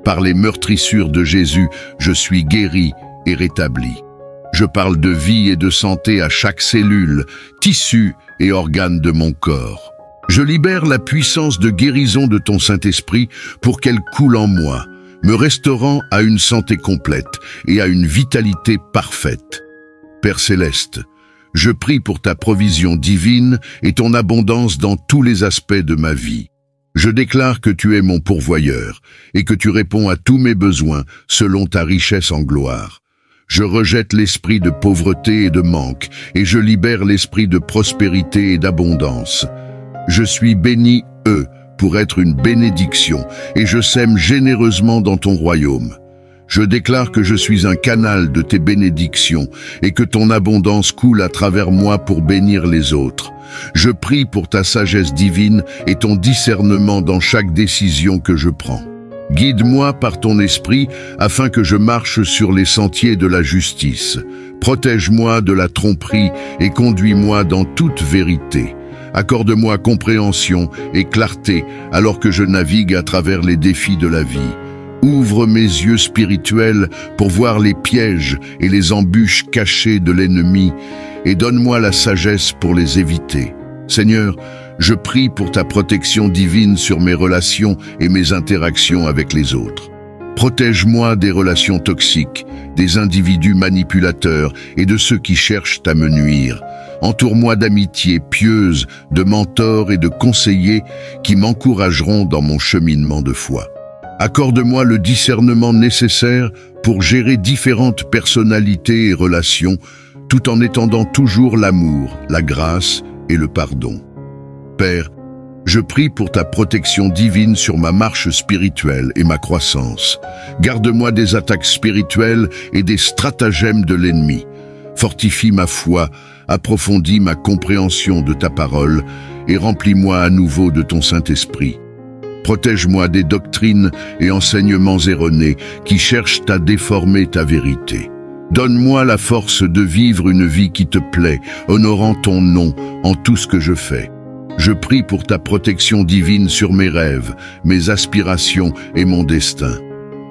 Par les meurtrissures de Jésus, je suis guéri et rétabli. Je parle de vie et de santé à chaque cellule, tissu et organe de mon corps. Je libère la puissance de guérison de ton Saint-Esprit pour qu'elle coule en moi, me restaurant à une santé complète et à une vitalité parfaite. Père Céleste, je prie pour ta provision divine et ton abondance dans tous les aspects de ma vie. Je déclare que tu es mon pourvoyeur et que tu réponds à tous mes besoins selon ta richesse en gloire. Je rejette l'esprit de pauvreté et de manque et je libère l'esprit de prospérité et d'abondance. Je suis béni, pour être une bénédiction et je sème généreusement dans ton royaume. Je déclare que je suis un canal de tes bénédictions et que ton abondance coule à travers moi pour bénir les autres. Je prie pour ta sagesse divine et ton discernement dans chaque décision que je prends. Guide-moi par ton esprit afin que je marche sur les sentiers de la justice. Protège-moi de la tromperie et conduis-moi dans toute vérité. Accorde-moi compréhension et clarté alors que je navigue à travers les défis de la vie. Ouvre mes yeux spirituels pour voir les pièges et les embûches cachées de l'ennemi et donne-moi la sagesse pour les éviter. Seigneur, je prie pour ta protection divine sur mes relations et mes interactions avec les autres. Protège-moi des relations toxiques, des individus manipulateurs et de ceux qui cherchent à me nuire. Entoure-moi d'amitiés pieuses, de mentors et de conseillers qui m'encourageront dans mon cheminement de foi. Accorde-moi le discernement nécessaire pour gérer différentes personnalités et relations, tout en étendant toujours l'amour, la grâce et le pardon. Père, je prie pour ta protection divine sur ma marche spirituelle et ma croissance. Garde-moi des attaques spirituelles et des stratagèmes de l'ennemi. Fortifie ma foi, approfondis ma compréhension de ta parole et remplis-moi à nouveau de ton Saint-Esprit. Protège-moi des doctrines et enseignements erronés qui cherchent à déformer ta vérité. Donne-moi la force de vivre une vie qui te plaît, honorant ton nom en tout ce que je fais. Je prie pour ta protection divine sur mes rêves, mes aspirations et mon destin.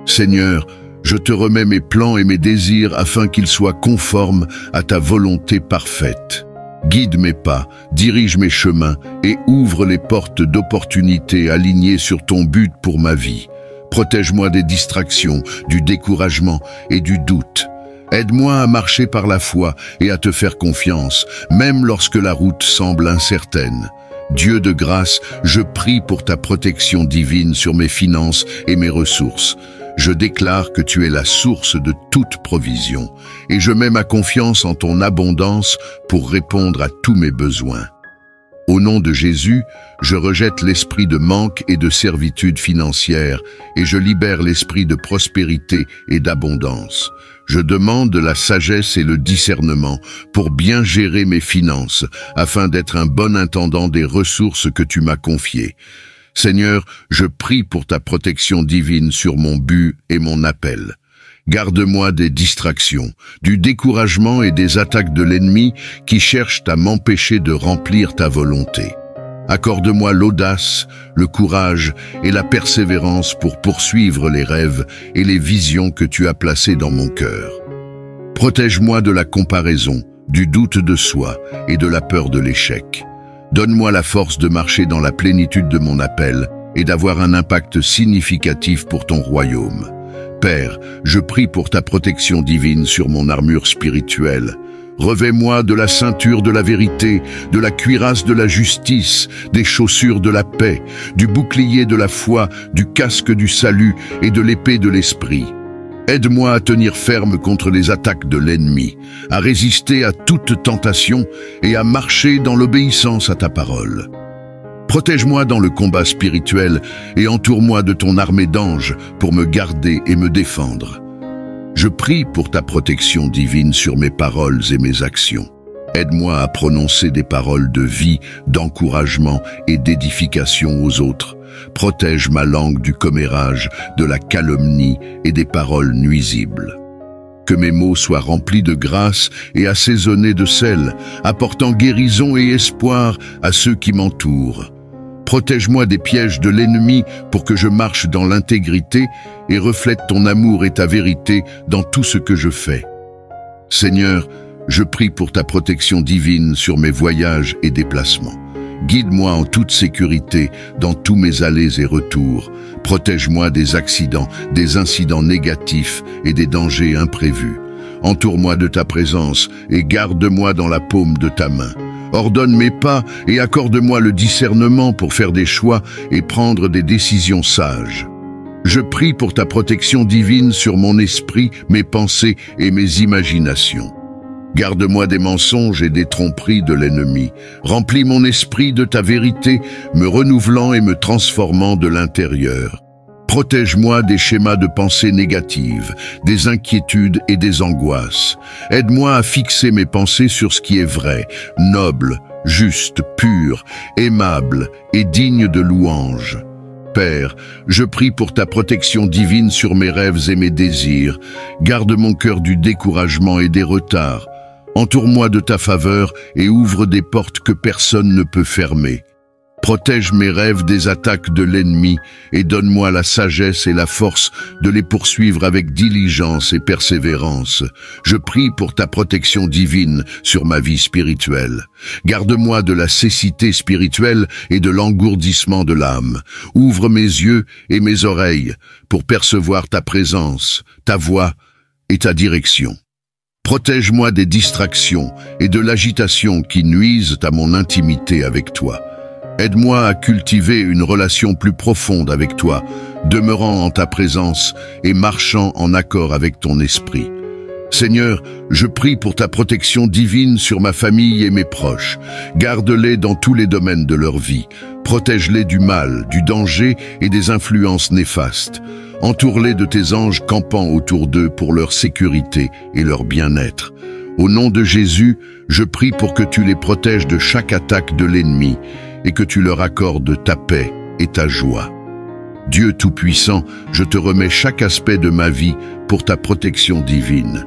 Seigneur, je te remets mes plans et mes désirs afin qu'ils soient conformes à ta volonté parfaite. Guide mes pas, dirige mes chemins et ouvre les portes d'opportunités alignées sur ton but pour ma vie. Protège-moi des distractions, du découragement et du doute. Aide-moi à marcher par la foi et à te faire confiance, même lorsque la route semble incertaine. Dieu de grâce, je prie pour ta protection divine sur mes finances et mes ressources. Je déclare que tu es la source de toute provision et je mets ma confiance en ton abondance pour répondre à tous mes besoins. Au nom de Jésus, je rejette l'esprit de manque et de servitude financière et je libère l'esprit de prospérité et d'abondance. Je demande la sagesse et le discernement pour bien gérer mes finances afin d'être un bon intendant des ressources que tu m'as confiées. Seigneur, je prie pour ta protection divine sur mon but et mon appel. Garde-moi des distractions, du découragement et des attaques de l'ennemi qui cherchent à m'empêcher de remplir ta volonté. Accorde-moi l'audace, le courage et la persévérance pour poursuivre les rêves et les visions que tu as placées dans mon cœur. Protège-moi de la comparaison, du doute de soi et de la peur de l'échec. Donne-moi la force de marcher dans la plénitude de mon appel et d'avoir un impact significatif pour ton royaume. Père, je prie pour ta protection divine sur mon armure spirituelle. Revêt-moi de la ceinture de la vérité, de la cuirasse de la justice, des chaussures de la paix, du bouclier de la foi, du casque du salut et de l'épée de l'esprit. Aide-moi à tenir ferme contre les attaques de l'ennemi, à résister à toute tentation et à marcher dans l'obéissance à ta parole. Protège-moi dans le combat spirituel et entoure-moi de ton armée d'anges pour me garder et me défendre. Je prie pour ta protection divine sur mes paroles et mes actions. Aide-moi à prononcer des paroles de vie, d'encouragement et d'édification aux autres. Protège ma langue du commérage, de la calomnie et des paroles nuisibles. Que mes mots soient remplis de grâce et assaisonnés de sel, apportant guérison et espoir à ceux qui m'entourent. Protège-moi des pièges de l'ennemi pour que je marche dans l'intégrité et reflète ton amour et ta vérité dans tout ce que je fais. Seigneur, je prie pour ta protection divine sur mes voyages et déplacements. Guide-moi en toute sécurité dans tous mes allers et retours. Protège-moi des accidents, des incidents négatifs et des dangers imprévus. Entoure-moi de ta présence et garde-moi dans la paume de ta main. Ordonne mes pas et accorde-moi le discernement pour faire des choix et prendre des décisions sages. Je prie pour ta protection divine sur mon esprit, mes pensées et mes imaginations. Garde-moi des mensonges et des tromperies de l'ennemi. Remplis mon esprit de ta vérité, me renouvelant et me transformant de l'intérieur. Protège-moi des schémas de pensée négatives, des inquiétudes et des angoisses. Aide-moi à fixer mes pensées sur ce qui est vrai, noble, juste, pur, aimable et digne de louange. Père, je prie pour ta protection divine sur mes rêves et mes désirs. Garde mon cœur du découragement et des retards. Entoure-moi de ta faveur et ouvre des portes que personne ne peut fermer. Protège mes rêves des attaques de l'ennemi et donne-moi la sagesse et la force de les poursuivre avec diligence et persévérance. Je prie pour ta protection divine sur ma vie spirituelle. Garde-moi de la cécité spirituelle et de l'engourdissement de l'âme. Ouvre mes yeux et mes oreilles pour percevoir ta présence, ta voix et ta direction. Protège-moi des distractions et de l'agitation qui nuisent à mon intimité avec toi. Aide-moi à cultiver une relation plus profonde avec toi, demeurant en ta présence et marchant en accord avec ton esprit. Seigneur, je prie pour ta protection divine sur ma famille et mes proches. Garde-les dans tous les domaines de leur vie. Protège-les du mal, du danger et des influences néfastes. Entoure-les de tes anges campant autour d'eux pour leur sécurité et leur bien-être. Au nom de Jésus, je prie pour que tu les protèges de chaque attaque de l'ennemi et que tu leur accordes ta paix et ta joie. Dieu Tout-Puissant, je te remets chaque aspect de ma vie pour ta protection divine.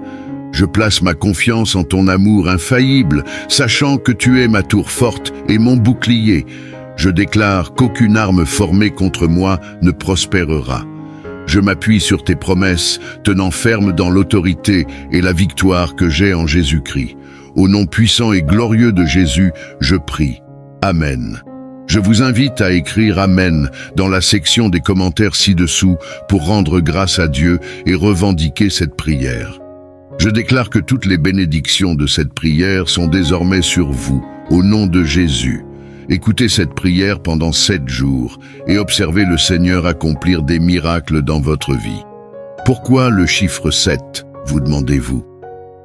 Je place ma confiance en ton amour infaillible, sachant que tu es ma tour forte et mon bouclier. Je déclare qu'aucune arme formée contre moi ne prospérera. Je m'appuie sur tes promesses, tenant ferme dans l'autorité et la victoire que j'ai en Jésus-Christ. Au nom puissant et glorieux de Jésus, je prie. Amen. Je vous invite à écrire Amen dans la section des commentaires ci-dessous pour rendre grâce à Dieu et revendiquer cette prière. Je déclare que toutes les bénédictions de cette prière sont désormais sur vous, au nom de Jésus. Écoutez cette prière pendant 7 jours et observez le Seigneur accomplir des miracles dans votre vie. Pourquoi le chiffre 7, vous demandez-vous?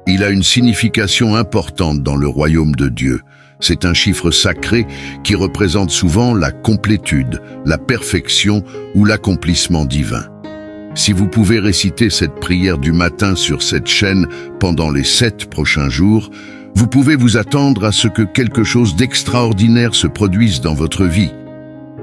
Il a une signification importante dans le royaume de Dieu. C'est un chiffre sacré qui représente souvent la complétude, la perfection ou l'accomplissement divin. Si vous pouvez réciter cette prière du matin sur cette chaîne pendant les 7 prochains jours, vous pouvez vous attendre à ce que quelque chose d'extraordinaire se produise dans votre vie.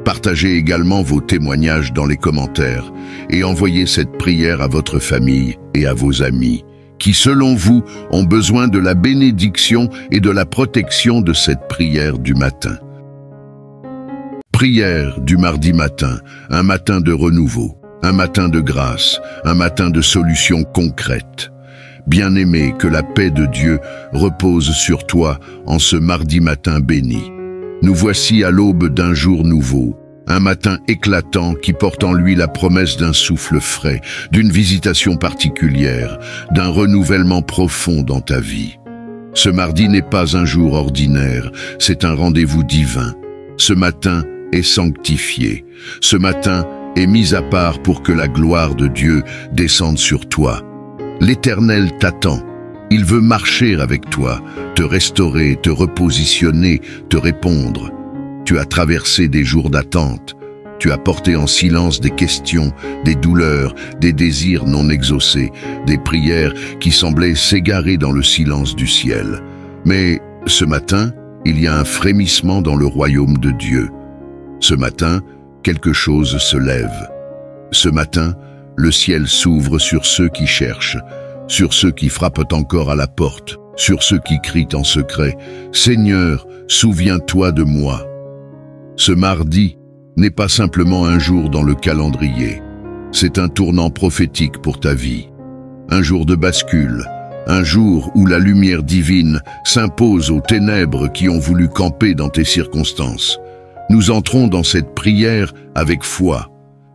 Partagez également vos témoignages dans les commentaires et envoyez cette prière à votre famille et à vos amis, qui, selon vous, ont besoin de la bénédiction et de la protection de cette prière du matin. Prière du mardi matin, un matin de renouveau, un matin de grâce, un matin de solutions concrètes. Bien-aimé, que la paix de Dieu repose sur toi en ce mardi matin béni. Nous voici à l'aube d'un jour nouveau, un matin éclatant qui porte en lui la promesse d'un souffle frais, d'une visitation particulière, d'un renouvellement profond dans ta vie. Ce mardi n'est pas un jour ordinaire, c'est un rendez-vous divin. Ce matin est sanctifié. Ce matin est mis à part pour que la gloire de Dieu descende sur toi. L'Éternel t'attend. Il veut marcher avec toi, te restaurer, te repositionner, te répondre. Tu as traversé des jours d'attente. Tu as porté en silence des questions, des douleurs, des désirs non exaucés, des prières qui semblaient s'égarer dans le silence du ciel. Mais ce matin, il y a un frémissement dans le royaume de Dieu. Ce matin, quelque chose se lève. Ce matin, le ciel s'ouvre sur ceux qui cherchent, sur ceux qui frappent encore à la porte, sur ceux qui crient en secret « Seigneur, souviens-toi de moi ». Ce mardi n'est pas simplement un jour dans le calendrier, c'est un tournant prophétique pour ta vie. Un jour de bascule, un jour où la lumière divine s'impose aux ténèbres qui ont voulu camper dans tes circonstances. Nous entrons dans cette prière avec foi.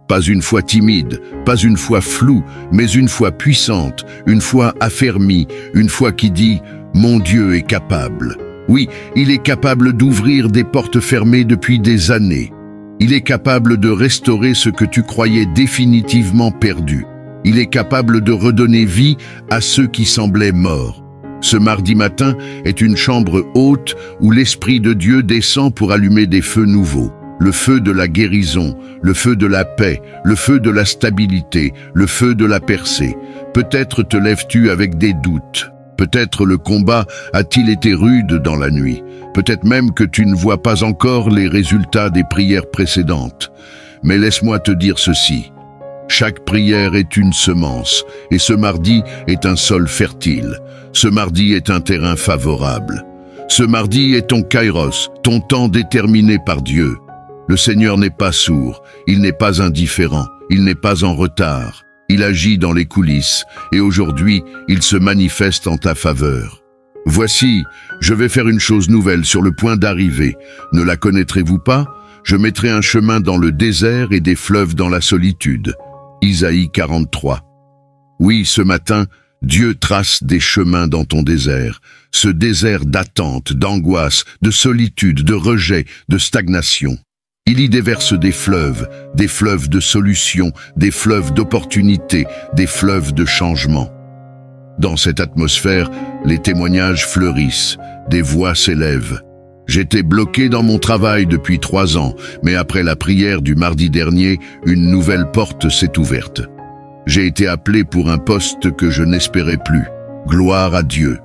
Pas une foi timide, pas une foi floue, mais une foi puissante, une foi affermie, une foi qui dit « Mon Dieu est capable ». Oui, il est capable d'ouvrir des portes fermées depuis des années. Il est capable de restaurer ce que tu croyais définitivement perdu. Il est capable de redonner vie à ceux qui semblaient morts. Ce mardi matin est une chambre haute où l'Esprit de Dieu descend pour allumer des feux nouveaux. Le feu de la guérison, le feu de la paix, le feu de la stabilité, le feu de la percée. Peut-être te lèves-tu avec des doutes. Peut-être le combat a-t-il été rude dans la nuit. Peut-être même que tu ne vois pas encore les résultats des prières précédentes. Mais laisse-moi te dire ceci. Chaque prière est une semence, et ce mardi est un sol fertile. Ce mardi est un terrain favorable. Ce mardi est ton kairos, ton temps déterminé par Dieu. Le Seigneur n'est pas sourd, il n'est pas indifférent, il n'est pas en retard. Il agit dans les coulisses, et aujourd'hui, il se manifeste en ta faveur. Voici, je vais faire une chose nouvelle sur le point d'arriver. Ne la connaîtrez-vous pas? Je mettrai un chemin dans le désert et des fleuves dans la solitude. Isaïe 43. Oui, ce matin, Dieu trace des chemins dans ton désert. Ce désert d'attente, d'angoisse, de solitude, de rejet, de stagnation. Il y déverse des fleuves de solutions, des fleuves d'opportunités, des fleuves de changement. Dans cette atmosphère, les témoignages fleurissent, des voix s'élèvent. J'étais bloqué dans mon travail depuis 3 ans, mais après la prière du mardi dernier, une nouvelle porte s'est ouverte. J'ai été appelé pour un poste que je n'espérais plus. Gloire à Dieu.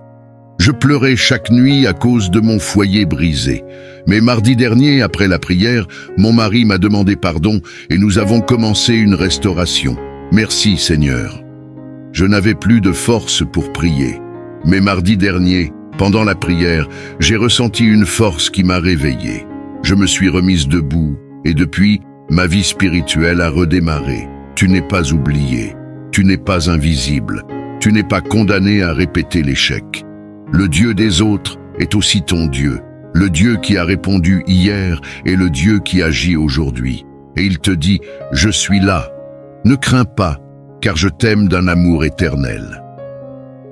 Je pleurais chaque nuit à cause de mon foyer brisé. Mais mardi dernier, après la prière, mon mari m'a demandé pardon et nous avons commencé une restauration. Merci Seigneur. Je n'avais plus de force pour prier. Mais mardi dernier, pendant la prière, j'ai ressenti une force qui m'a réveillé. Je me suis remise debout et depuis, ma vie spirituelle a redémarré. Tu n'es pas oublié, tu n'es pas invisible, tu n'es pas condamné à répéter l'échec. Le Dieu des autres est aussi ton Dieu. Le Dieu qui a répondu hier est le Dieu qui agit aujourd'hui. Et il te dit, je suis là. Ne crains pas, car je t'aime d'un amour éternel.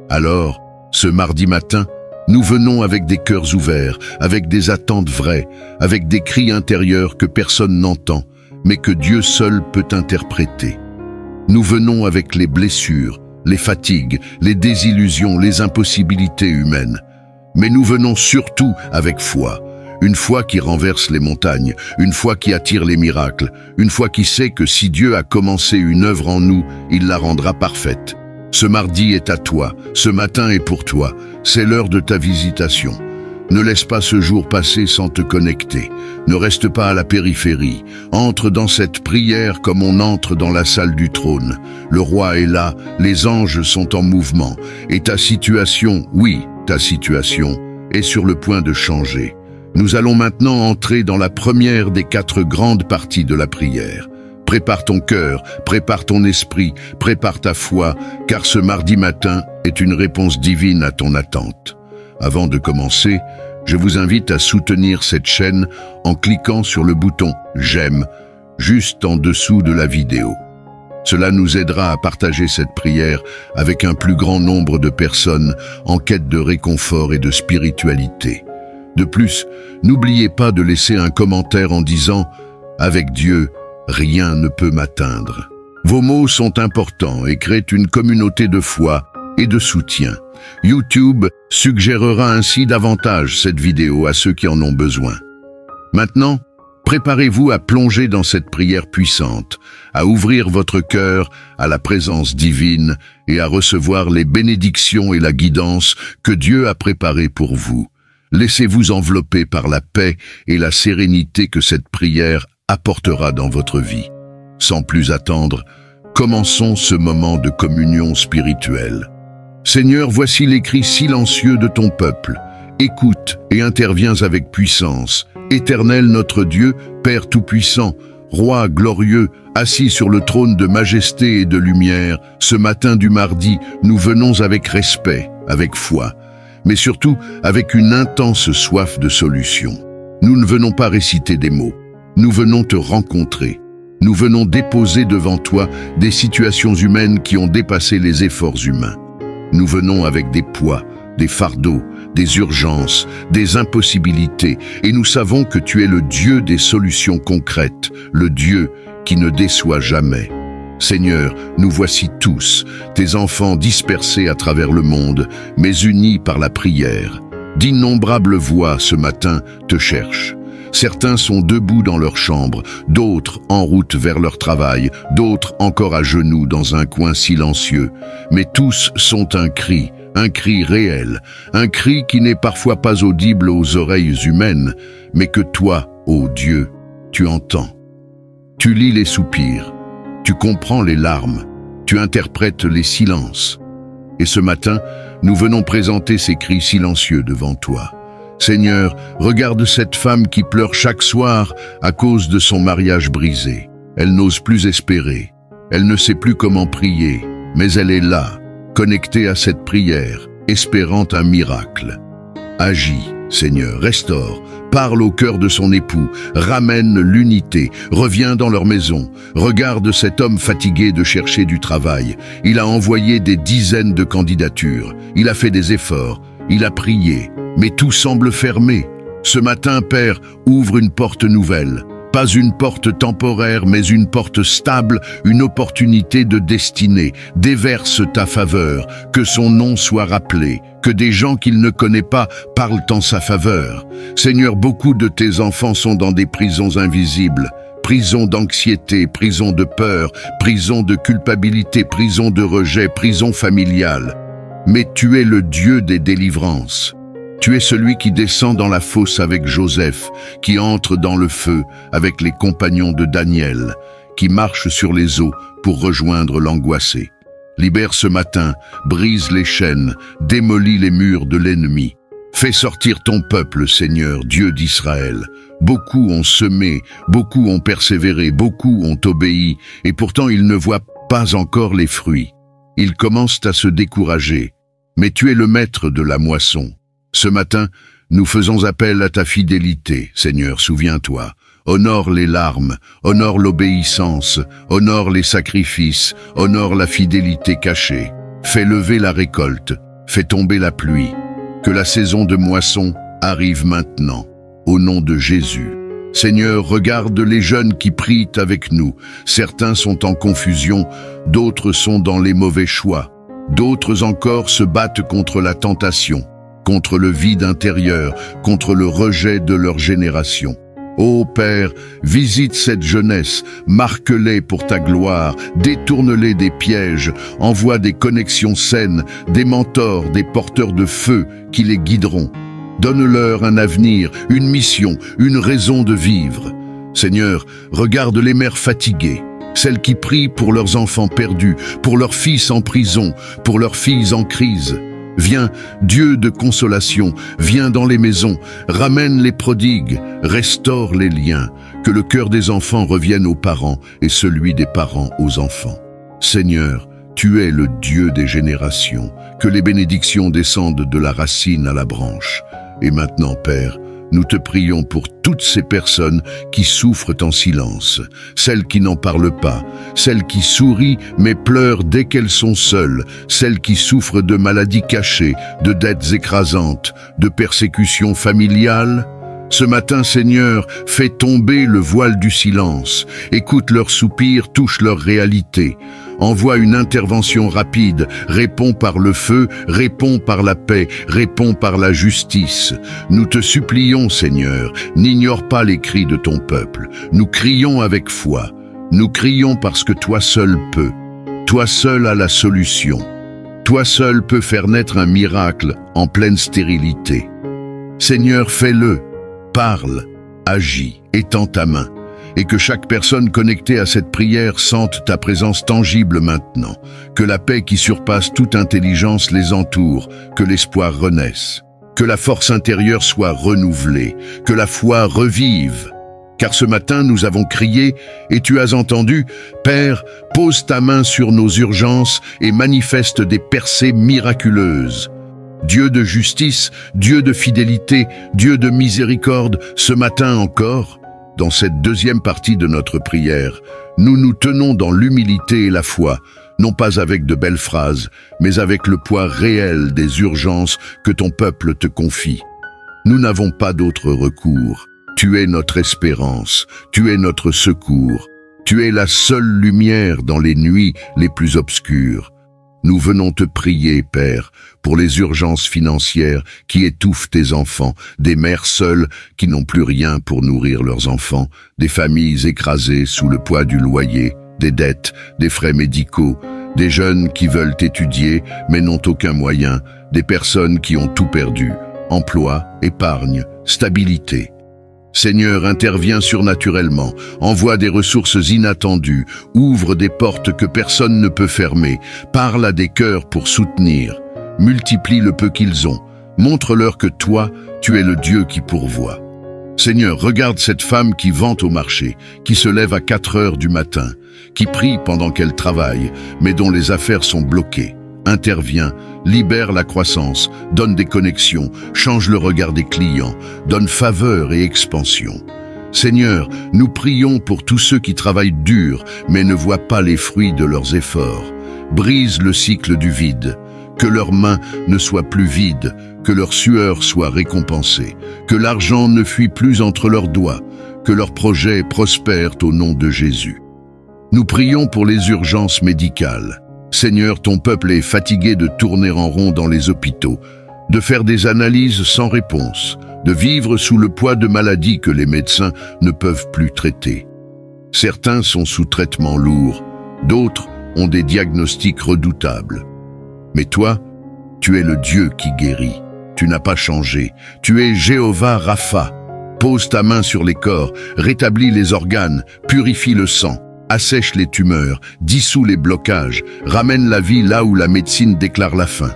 Alors, ce mardi matin, nous venons avec des cœurs ouverts, avec des attentes vraies, avec des cris intérieurs que personne n'entend, mais que Dieu seul peut interpréter. Nous venons avec les blessures, les fatigues, les désillusions, les impossibilités humaines. Mais nous venons surtout avec foi, une foi qui renverse les montagnes, une foi qui attire les miracles, une foi qui sait que si Dieu a commencé une œuvre en nous, il la rendra parfaite. Ce mardi est à toi, ce matin est pour toi, c'est l'heure de ta visitation. Ne laisse pas ce jour passer sans te connecter. Ne reste pas à la périphérie. Entre dans cette prière comme on entre dans la salle du trône. Le roi est là, les anges sont en mouvement. Et ta situation, oui, ta situation, est sur le point de changer. Nous allons maintenant entrer dans la première des 4 grandes parties de la prière. Prépare ton cœur, prépare ton esprit, prépare ta foi, car ce mardi matin est une réponse divine à ton attente. Avant de commencer, je vous invite à soutenir cette chaîne en cliquant sur le bouton « J'aime » juste en dessous de la vidéo. Cela nous aidera à partager cette prière avec un plus grand nombre de personnes en quête de réconfort et de spiritualité. De plus, n'oubliez pas de laisser un commentaire en disant « Avec Dieu, rien ne peut m'atteindre ». Vos mots sont importants et créent une communauté de foi et de soutien. YouTube suggérera ainsi davantage cette vidéo à ceux qui en ont besoin. Maintenant, préparez-vous à plonger dans cette prière puissante, à ouvrir votre cœur à la présence divine et à recevoir les bénédictions et la guidance que Dieu a préparées pour vous. Laissez-vous envelopper par la paix et la sérénité que cette prière apportera dans votre vie. Sans plus attendre, commençons ce moment de communion spirituelle. Seigneur, voici les cris silencieux de ton peuple. Écoute et interviens avec puissance. Éternel notre Dieu, Père tout-puissant, Roi glorieux, assis sur le trône de majesté et de lumière, ce matin du mardi, nous venons avec respect, avec foi, mais surtout avec une intense soif de solution. Nous ne venons pas réciter des mots, nous venons te rencontrer. Nous venons déposer devant toi des situations humaines qui ont dépassé les efforts humains. Nous venons avec des poids, des fardeaux, des urgences, des impossibilités, et nous savons que tu es le Dieu des solutions concrètes, le Dieu qui ne déçoit jamais. Seigneur, nous voici tous, tes enfants dispersés à travers le monde, mais unis par la prière. D'innombrables voix ce matin te cherchent. Certains sont debout dans leur chambre, d'autres en route vers leur travail, d'autres encore à genoux dans un coin silencieux. Mais tous sont un cri réel, un cri qui n'est parfois pas audible aux oreilles humaines, mais que toi, ô Dieu, tu entends. Tu lis les soupirs, Tu comprends les larmes, tu interprètes les silences. Et ce matin, nous venons présenter ces cris silencieux devant toi. Seigneur, regarde cette femme qui pleure chaque soir à cause de son mariage brisé. Elle n'ose plus espérer, elle ne sait plus comment prier, mais elle est là, connectée à cette prière, espérant un miracle. Agis, Seigneur, restaure, parle au cœur de son époux, ramène l'unité, reviens dans leur maison. Regarde cet homme fatigué de chercher du travail. Il a envoyé des dizaines de candidatures, il a fait des efforts, il a prié, mais tout semble fermé. Ce matin, Père, ouvre une porte nouvelle. Pas une porte temporaire, mais une porte stable, une opportunité de destinée. Déverse ta faveur, que son nom soit rappelé, que des gens qu'il ne connaît pas parlent en sa faveur. Seigneur, beaucoup de tes enfants sont dans des prisons invisibles. Prison d'anxiété, prison de peur, prison de culpabilité, prison de rejet, prison familiale. Mais tu es le Dieu des délivrances. Tu es celui qui descend dans la fosse avec Joseph, qui entre dans le feu avec les compagnons de Daniel, qui marche sur les eaux pour rejoindre l'angoissé. Libère ce matin, brise les chaînes, démolis les murs de l'ennemi. Fais sortir ton peuple, Seigneur, Dieu d'Israël. Beaucoup ont semé, beaucoup ont persévéré, beaucoup ont obéi, et pourtant ils ne voient pas encore les fruits. Ils commencent à se décourager, mais tu es le maître de la moisson. Ce matin, nous faisons appel à ta fidélité, Seigneur, souviens-toi. Honore les larmes, honore l'obéissance, honore les sacrifices, honore la fidélité cachée. Fais lever la récolte, fais tomber la pluie. Que la saison de moisson arrive maintenant, au nom de Jésus. Seigneur, regarde les jeunes qui prient avec nous. Certains sont en confusion, d'autres sont dans les mauvais choix. D'autres encore se battent contre la tentation, contre le vide intérieur, contre le rejet de leur génération. Ô Père, visite cette jeunesse, marque-les pour ta gloire, détourne-les des pièges, envoie des connexions saines, des mentors, des porteurs de feu qui les guideront. Donne-leur un avenir, une mission, une raison de vivre. Seigneur, regarde les mères fatiguées, celles qui prient pour leurs enfants perdus, pour leurs fils en prison, pour leurs filles en crise. Viens, Dieu de consolation, viens dans les maisons, ramène les prodigues, restaure les liens, que le cœur des enfants revienne aux parents et celui des parents aux enfants. Seigneur, tu es le Dieu des générations, que les bénédictions descendent de la racine à la branche. Et maintenant, Père, nous te prions pour toutes ces personnes qui souffrent en silence, celles qui n'en parlent pas, celles qui sourient mais pleurent dès qu'elles sont seules, celles qui souffrent de maladies cachées, de dettes écrasantes, de persécutions familiales. Ce matin, Seigneur, fais tomber le voile du silence, écoute leurs soupirs, touche leur réalité. Envoie une intervention rapide, réponds par le feu, réponds par la paix, réponds par la justice. Nous te supplions, Seigneur, n'ignore pas les cris de ton peuple. Nous crions avec foi. Nous crions parce que toi seul peux. Toi seul as la solution. Toi seul peux faire naître un miracle en pleine stérilité. Seigneur, fais-le. Parle, agis, étends ta main. Et que chaque personne connectée à cette prière sente ta présence tangible maintenant, que la paix qui surpasse toute intelligence les entoure, que l'espoir renaisse, que la force intérieure soit renouvelée, que la foi revive. Car ce matin, nous avons crié et tu as entendu, Père, pose ta main sur nos urgences et manifeste des percées miraculeuses. Dieu de justice, Dieu de fidélité, Dieu de miséricorde, ce matin encore, dans cette deuxième partie de notre prière, nous nous tenons dans l'humilité et la foi, non pas avec de belles phrases, mais avec le poids réel des urgences que ton peuple te confie. Nous n'avons pas d'autre recours. Tu es notre espérance, tu es notre secours, tu es la seule lumière dans les nuits les plus obscures. Nous venons te prier, Père, pour les urgences financières qui étouffent tes enfants, des mères seules qui n'ont plus rien pour nourrir leurs enfants, des familles écrasées sous le poids du loyer, des dettes, des frais médicaux, des jeunes qui veulent étudier mais n'ont aucun moyen, des personnes qui ont tout perdu, emploi, épargne, stabilité. Seigneur, interviens surnaturellement, envoie des ressources inattendues, ouvre des portes que personne ne peut fermer, parle à des cœurs pour soutenir, multiplie le peu qu'ils ont, montre-leur que toi, tu es le Dieu qui pourvoit. Seigneur, regarde cette femme qui vente au marché, qui se lève à 4 heures du matin, qui prie pendant qu'elle travaille, mais dont les affaires sont bloquées. Interviens, libère la croissance, donne des connexions, change le regard des clients, donne faveur et expansion. Seigneur, nous prions pour tous ceux qui travaillent dur, mais ne voient pas les fruits de leurs efforts. Brise le cycle du vide, que leurs mains ne soient plus vides, que leur sueur soit récompensée, que l'argent ne fuit plus entre leurs doigts, que leurs projets prospèrent au nom de Jésus. Nous prions pour les urgences médicales. Seigneur, ton peuple est fatigué de tourner en rond dans les hôpitaux, de faire des analyses sans réponse, de vivre sous le poids de maladies que les médecins ne peuvent plus traiter. Certains sont sous traitement lourd, d'autres ont des diagnostics redoutables. Mais toi, tu es le Dieu qui guérit. Tu n'as pas changé. Tu es Jéhovah Rapha. Pose ta main sur les corps, rétablis les organes, purifie le sang. Assèche les tumeurs, dissout les blocages, ramène la vie là où la médecine déclare la fin.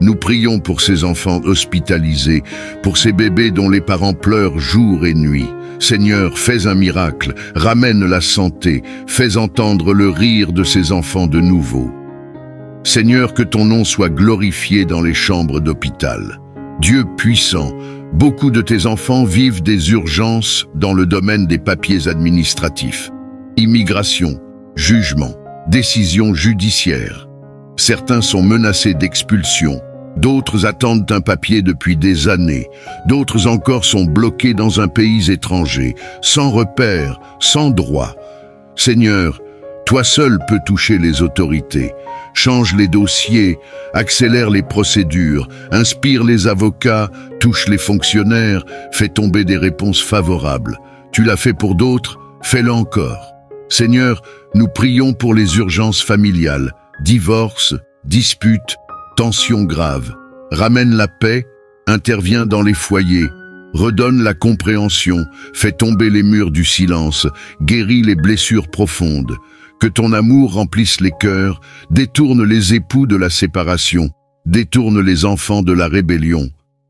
Nous prions pour ces enfants hospitalisés, pour ces bébés dont les parents pleurent jour et nuit. Seigneur, fais un miracle, ramène la santé, fais entendre le rire de ces enfants de nouveau. Seigneur, que ton nom soit glorifié dans les chambres d'hôpital. Dieu puissant, beaucoup de tes enfants vivent des urgences dans le domaine des papiers administratifs. Immigration, jugement, décision judiciaire. Certains sont menacés d'expulsion, d'autres attendent un papier depuis des années, d'autres encore sont bloqués dans un pays étranger, sans repère, sans droit. Seigneur, toi seul peux toucher les autorités. Change les dossiers, accélère les procédures, inspire les avocats, touche les fonctionnaires, fais tomber des réponses favorables. Tu l'as fait pour d'autres, fais-le encore. Seigneur, nous prions pour les urgences familiales, divorces, disputes, tensions graves. Ramène la paix, interviens dans les foyers, redonne la compréhension, fais tomber les murs du silence, guéris les blessures profondes. Que ton amour remplisse les cœurs, détourne les époux de la séparation, détourne les enfants de la rébellion.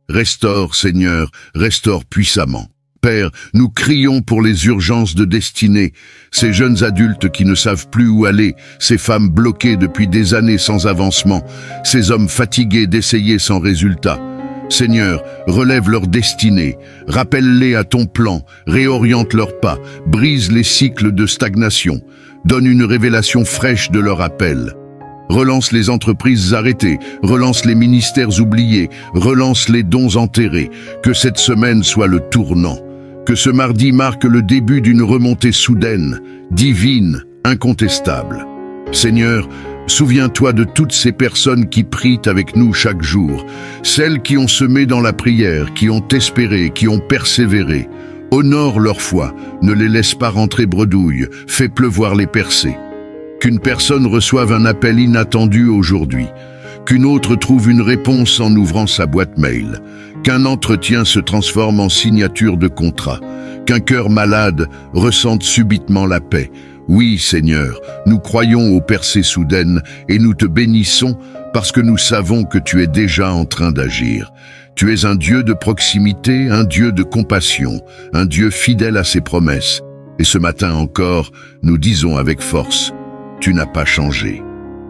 Restaure, Seigneur, restaure puissamment. Père, nous crions pour les urgences de destinée, ces jeunes adultes qui ne savent plus où aller, ces femmes bloquées depuis des années sans avancement, ces hommes fatigués d'essayer sans résultat. Seigneur, relève leur destinée, rappelle-les à ton plan, réoriente leurs pas, brise les cycles de stagnation, donne une révélation fraîche de leur appel. Relance les entreprises arrêtées, relance les ministères oubliés, relance les dons enterrés, que cette semaine soit le tournant. Que ce mardi marque le début d'une remontée soudaine, divine, incontestable. Seigneur, souviens-toi de toutes ces personnes qui prient avec nous chaque jour, celles qui ont semé dans la prière, qui ont espéré, qui ont persévéré. Honore leur foi, ne les laisse pas rentrer bredouille, fais pleuvoir les percées. Qu'une personne reçoive un appel inattendu aujourd'hui, qu'une autre trouve une réponse en ouvrant sa boîte mail, qu'un entretien se transforme en signature de contrat, qu'un cœur malade ressente subitement la paix. Oui, Seigneur, nous croyons aux percées soudaines et nous te bénissons parce que nous savons que tu es déjà en train d'agir. Tu es un Dieu de proximité, un Dieu de compassion, un Dieu fidèle à ses promesses. Et ce matin encore, nous disons avec force, tu n'as pas changé.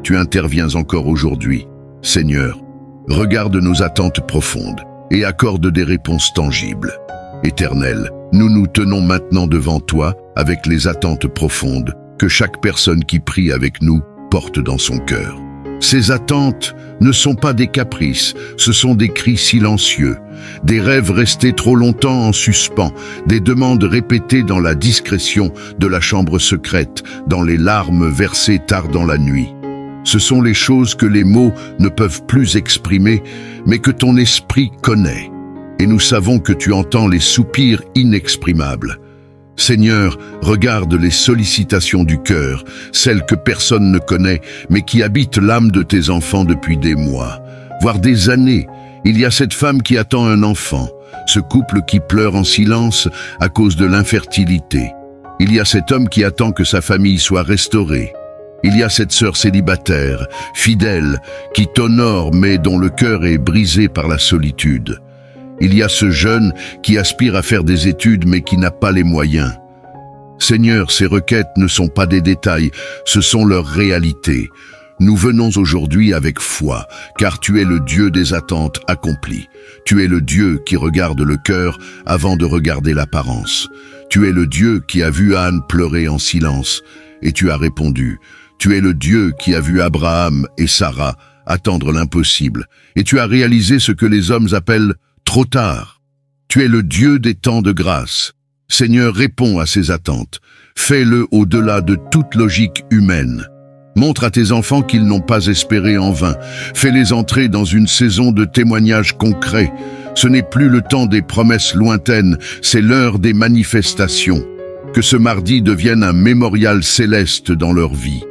Tu interviens encore aujourd'hui. Seigneur, regarde nos attentes profondes et accorde des réponses tangibles. Éternel, nous nous tenons maintenant devant toi avec les attentes profondes que chaque personne qui prie avec nous porte dans son cœur. Ces attentes ne sont pas des caprices, ce sont des cris silencieux, des rêves restés trop longtemps en suspens, des demandes répétées dans la discrétion de la chambre secrète, dans les larmes versées tard dans la nuit. Ce sont les choses que les mots ne peuvent plus exprimer, mais que ton esprit connaît. Et nous savons que tu entends les soupirs inexprimables. Seigneur, regarde les sollicitations du cœur, celles que personne ne connaît, mais qui habitent l'âme de tes enfants depuis des mois, voire des années. Il y a cette femme qui attend un enfant, ce couple qui pleure en silence à cause de l'infertilité. Il y a cet homme qui attend que sa famille soit restaurée. Il y a cette sœur célibataire, fidèle, qui t'honore mais dont le cœur est brisé par la solitude. Il y a ce jeune qui aspire à faire des études mais qui n'a pas les moyens. Seigneur, ces requêtes ne sont pas des détails, ce sont leurs réalités. Nous venons aujourd'hui avec foi, car tu es le Dieu des attentes accomplies. Tu es le Dieu qui regarde le cœur avant de regarder l'apparence. Tu es le Dieu qui a vu Anne pleurer en silence, et tu as répondu. Tu es le Dieu qui a vu Abraham et Sarah attendre l'impossible, et tu as réalisé ce que les hommes appellent trop tard. Tu es le Dieu des temps de grâce. Seigneur, réponds à ces attentes. Fais-le au-delà de toute logique humaine. Montre à tes enfants qu'ils n'ont pas espéré en vain. Fais-les entrer dans une saison de témoignages concrets. Ce n'est plus le temps des promesses lointaines, c'est l'heure des manifestations. Que ce mardi devienne un mémorial céleste dans leur vie.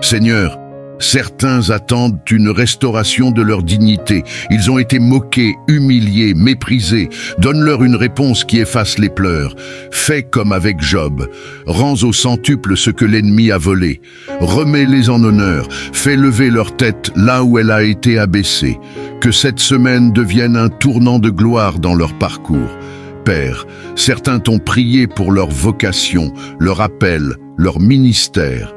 Seigneur, certains attendent une restauration de leur dignité. Ils ont été moqués, humiliés, méprisés. Donne-leur une réponse qui efface les pleurs. Fais comme avec Job. Rends au centuple ce que l'ennemi a volé. Remets-les en honneur. Fais lever leur tête là où elle a été abaissée. Que cette semaine devienne un tournant de gloire dans leur parcours. Père, certains t'ont prié pour leur vocation, leur appel, leur ministère.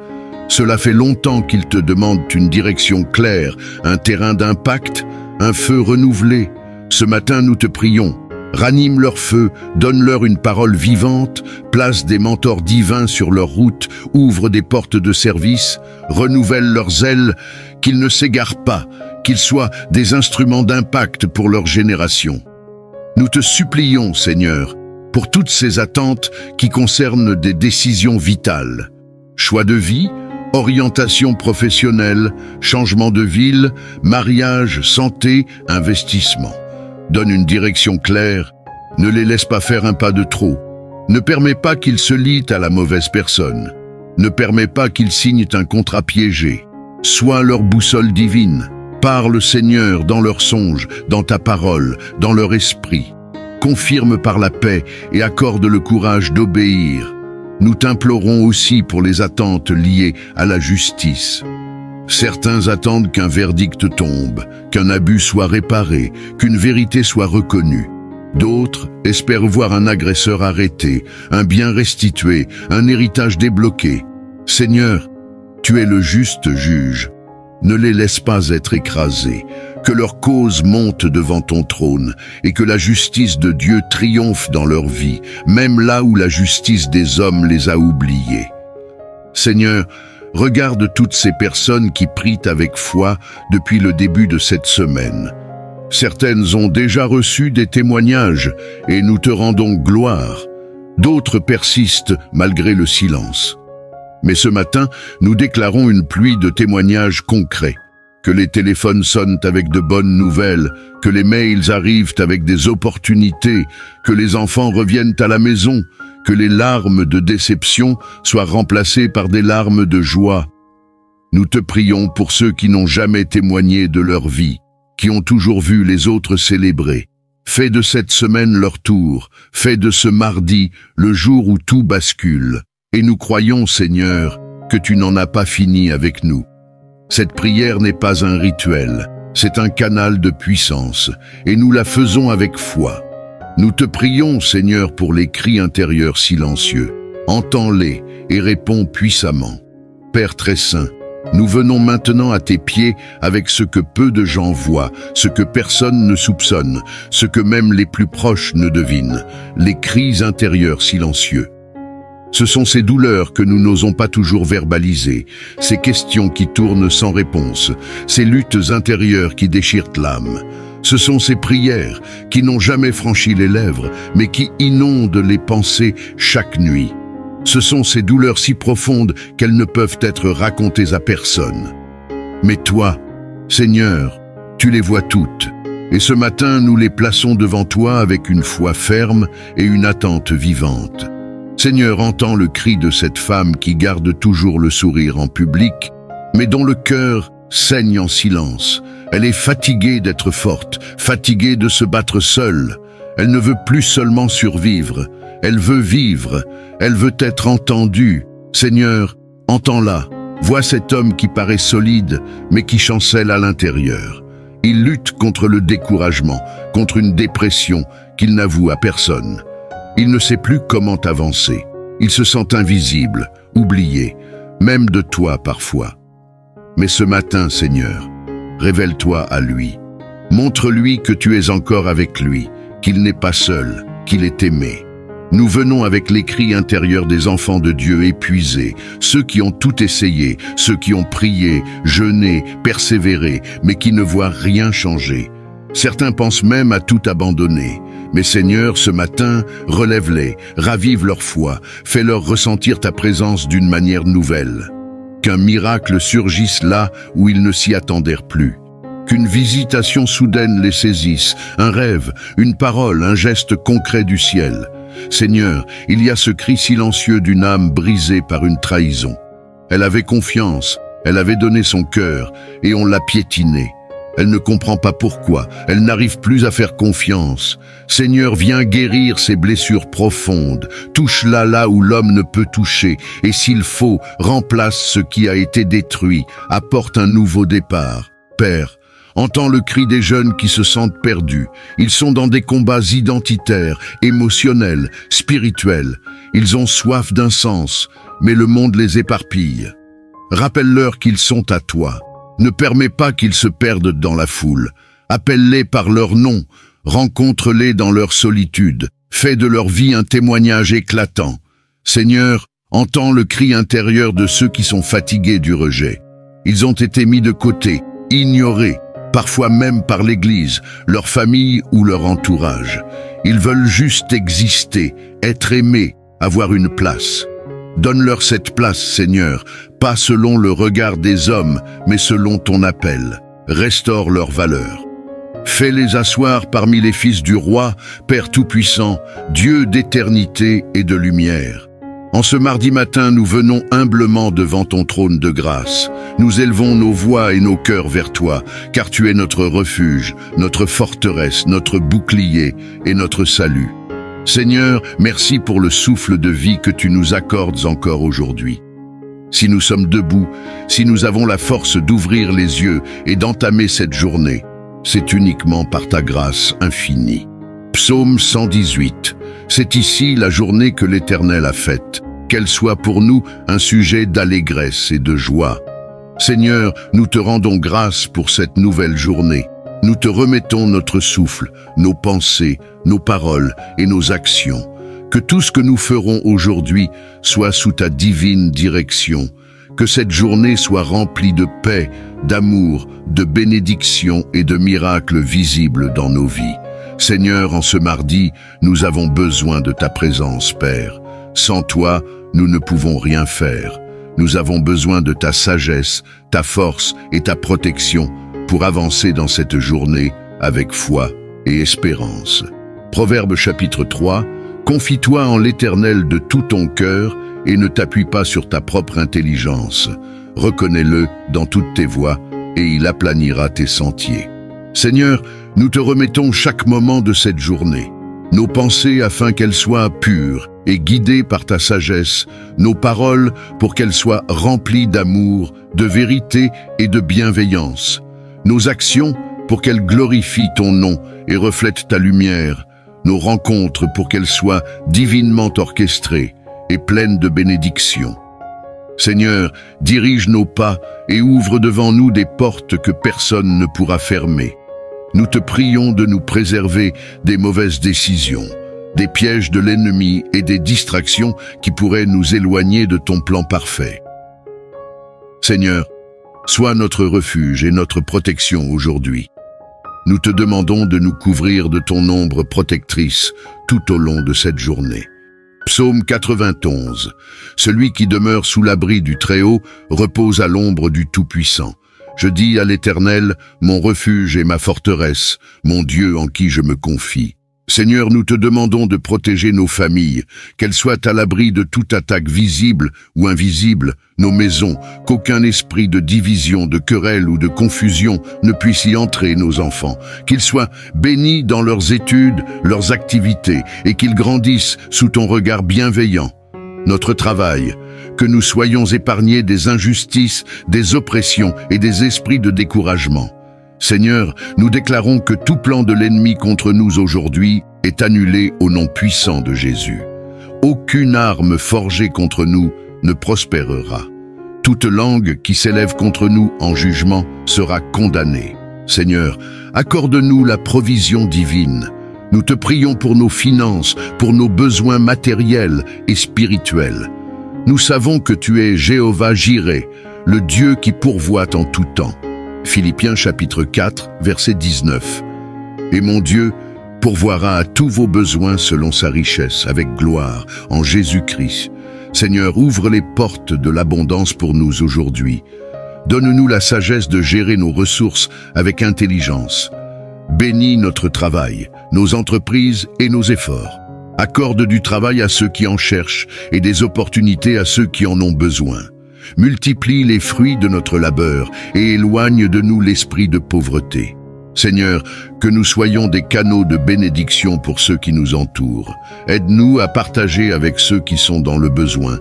Cela fait longtemps qu'ils te demandent une direction claire, un terrain d'impact, un feu renouvelé. Ce matin, nous te prions. Ranime leur feu, donne-leur une parole vivante, place des mentors divins sur leur route, ouvre des portes de service, renouvelle leurs ailes, qu'ils ne s'égarent pas, qu'ils soient des instruments d'impact pour leur génération. Nous te supplions, Seigneur, pour toutes ces attentes qui concernent des décisions vitales. Choix de vie, orientation professionnelle, changement de ville, mariage, santé, investissement. Donne une direction claire, ne les laisse pas faire un pas de trop. Ne permets pas qu'ils se lient à la mauvaise personne. Ne permets pas qu'ils signent un contrat piégé. Sois leur boussole divine. Parle, Seigneur, dans leurs songes, dans ta parole, dans leur esprit. Confirme par la paix et accorde le courage d'obéir. Nous t'implorons aussi pour les attentes liées à la justice. Certains attendent qu'un verdict tombe, qu'un abus soit réparé, qu'une vérité soit reconnue. D'autres espèrent voir un agresseur arrêté, un bien restitué, un héritage débloqué. Seigneur, tu es le juste juge. Ne les laisse pas être écrasés, que leur cause monte devant ton trône et que la justice de Dieu triomphe dans leur vie, même là où la justice des hommes les a oubliés. Seigneur, regarde toutes ces personnes qui prient avec foi depuis le début de cette semaine. Certaines ont déjà reçu des témoignages et nous te rendons gloire. D'autres persistent malgré le silence. Mais ce matin, nous déclarons une pluie de témoignages concrets. Que les téléphones sonnent avec de bonnes nouvelles, que les mails arrivent avec des opportunités, que les enfants reviennent à la maison, que les larmes de déception soient remplacées par des larmes de joie. Nous te prions pour ceux qui n'ont jamais témoigné de leur vie, qui ont toujours vu les autres célébrer. Fais de cette semaine leur tour, fais de ce mardi le jour où tout bascule. Et nous croyons, Seigneur, que tu n'en as pas fini avec nous. Cette prière n'est pas un rituel, c'est un canal de puissance, et nous la faisons avec foi. Nous te prions, Seigneur, pour les cris intérieurs silencieux. Entends-les et réponds puissamment. Père très saint, nous venons maintenant à tes pieds avec ce que peu de gens voient, ce que personne ne soupçonne, ce que même les plus proches ne devinent, les cris intérieurs silencieux. Ce sont ces douleurs que nous n'osons pas toujours verbaliser, ces questions qui tournent sans réponse, ces luttes intérieures qui déchirent l'âme. Ce sont ces prières qui n'ont jamais franchi les lèvres, mais qui inondent les pensées chaque nuit. Ce sont ces douleurs si profondes qu'elles ne peuvent être racontées à personne. Mais toi, Seigneur, tu les vois toutes. Et ce matin, nous les plaçons devant toi avec une foi ferme et une attente vivante. Seigneur, entends le cri de cette femme qui garde toujours le sourire en public, mais dont le cœur saigne en silence. Elle est fatiguée d'être forte, fatiguée de se battre seule. Elle ne veut plus seulement survivre, elle veut vivre, elle veut être entendue. Seigneur, entends-la. Vois cet homme qui paraît solide, mais qui chancelle à l'intérieur. Il lutte contre le découragement, contre une dépression qu'il n'avoue à personne. Il ne sait plus comment avancer. Il se sent invisible, oublié, même de toi parfois. Mais ce matin, Seigneur, révèle-toi à lui. Montre-lui que tu es encore avec lui, qu'il n'est pas seul, qu'il est aimé. Nous venons avec les cris intérieurs des enfants de Dieu épuisés, ceux qui ont tout essayé, ceux qui ont prié, jeûné, persévéré, mais qui ne voient rien changer. Certains pensent même à tout abandonner. Mais Seigneur, ce matin, relève-les, ravive leur foi, fais-leur ressentir ta présence d'une manière nouvelle. Qu'un miracle surgisse là où ils ne s'y attendaient plus. Qu'une visitation soudaine les saisisse, un rêve, une parole, un geste concret du ciel. Seigneur, il y a ce cri silencieux d'une âme brisée par une trahison. Elle avait confiance, elle avait donné son cœur, et on l'a piétinée. Elle ne comprend pas pourquoi, elle n'arrive plus à faire confiance. Seigneur, viens guérir ces blessures profondes, touche-la là où l'homme ne peut toucher, et s'il faut, remplace ce qui a été détruit, apporte un nouveau départ. Père, entends le cri des jeunes qui se sentent perdus. Ils sont dans des combats identitaires, émotionnels, spirituels. Ils ont soif d'un sens, mais le monde les éparpille. Rappelle-leur qu'ils sont à toi. Ne permets pas qu'ils se perdent dans la foule. Appelle-les par leur nom, rencontre-les dans leur solitude. Fais de leur vie un témoignage éclatant. Seigneur, entends le cri intérieur de ceux qui sont fatigués du rejet. Ils ont été mis de côté, ignorés, parfois même par l'Église, leur famille ou leur entourage. Ils veulent juste exister, être aimés, avoir une place. Donne-leur cette place, Seigneur, pas selon le regard des hommes, mais selon ton appel. Restaure leurs valeurs. Fais-les asseoir parmi les fils du roi, Père Tout-Puissant, Dieu d'éternité et de lumière. En ce mardi matin, nous venons humblement devant ton trône de grâce. Nous élevons nos voix et nos cœurs vers toi, car tu es notre refuge, notre forteresse, notre bouclier et notre salut. Seigneur, merci pour le souffle de vie que tu nous accordes encore aujourd'hui. Si nous sommes debout, si nous avons la force d'ouvrir les yeux et d'entamer cette journée, c'est uniquement par ta grâce infinie. Psaume 118. C'est ici la journée que l'Éternel a faite. Qu'elle soit pour nous un sujet d'allégresse et de joie. Seigneur, nous te rendons grâce pour cette nouvelle journée. Nous te remettons notre souffle, nos pensées, nos paroles et nos actions. Que tout ce que nous ferons aujourd'hui soit sous ta divine direction. Que cette journée soit remplie de paix, d'amour, de bénédictions et de miracles visibles dans nos vies. Seigneur, en ce mardi, nous avons besoin de ta présence, Père. Sans toi, nous ne pouvons rien faire. Nous avons besoin de ta sagesse, ta force et ta protection pour avancer dans cette journée avec foi et espérance. Proverbe chapitre 3, confie-toi en l'Éternel de tout ton cœur et ne t'appuie pas sur ta propre intelligence. Reconnais-le dans toutes tes voies et il aplanira tes sentiers. Seigneur, nous te remettons chaque moment de cette journée. Nos pensées afin qu'elles soient pures et guidées par ta sagesse, nos paroles pour qu'elles soient remplies d'amour, de vérité et de bienveillance. Nos actions pour qu'elles glorifient ton nom et reflètent ta lumière, nos rencontres pour qu'elles soient divinement orchestrées et pleines de bénédictions. Seigneur, dirige nos pas et ouvre devant nous des portes que personne ne pourra fermer. Nous te prions de nous préserver des mauvaises décisions, des pièges de l'ennemi et des distractions qui pourraient nous éloigner de ton plan parfait. Seigneur, sois notre refuge et notre protection aujourd'hui. Nous te demandons de nous couvrir de ton ombre protectrice tout au long de cette journée. Psaume 91. Celui qui demeure sous l'abri du Très-Haut repose à l'ombre du Tout-Puissant. Je dis à l'Éternel, mon refuge et ma forteresse, mon Dieu en qui je me confie. Seigneur, nous te demandons de protéger nos familles, qu'elles soient à l'abri de toute attaque visible ou invisible, nos maisons, qu'aucun esprit de division, de querelle ou de confusion ne puisse y entrer, nos enfants, qu'ils soient bénis dans leurs études, leurs activités, et qu'ils grandissent sous ton regard bienveillant. Notre travail, que nous soyons épargnés des injustices, des oppressions et des esprits de découragement. Seigneur, nous déclarons que tout plan de l'ennemi contre nous aujourd'hui est annulé au nom puissant de Jésus. Aucune arme forgée contre nous ne prospérera. Toute langue qui s'élève contre nous en jugement sera condamnée. Seigneur, accorde-nous la provision divine. Nous te prions pour nos finances, pour nos besoins matériels et spirituels. Nous savons que tu es Jéhovah Jireh, le Dieu qui pourvoit en tout temps. Philippiens chapitre 4, verset 19. Et mon Dieu pourvoira à tous vos besoins selon sa richesse, avec gloire, en Jésus-Christ. Seigneur, ouvre les portes de l'abondance pour nous aujourd'hui. Donne-nous la sagesse de gérer nos ressources avec intelligence. Bénis notre travail, nos entreprises et nos efforts. Accorde du travail à ceux qui en cherchent et des opportunités à ceux qui en ont besoin. Multiplie les fruits de notre labeur et éloigne de nous l'esprit de pauvreté. Seigneur, que nous soyons des canaux de bénédiction pour ceux qui nous entourent. Aide-nous à partager avec ceux qui sont dans le besoin,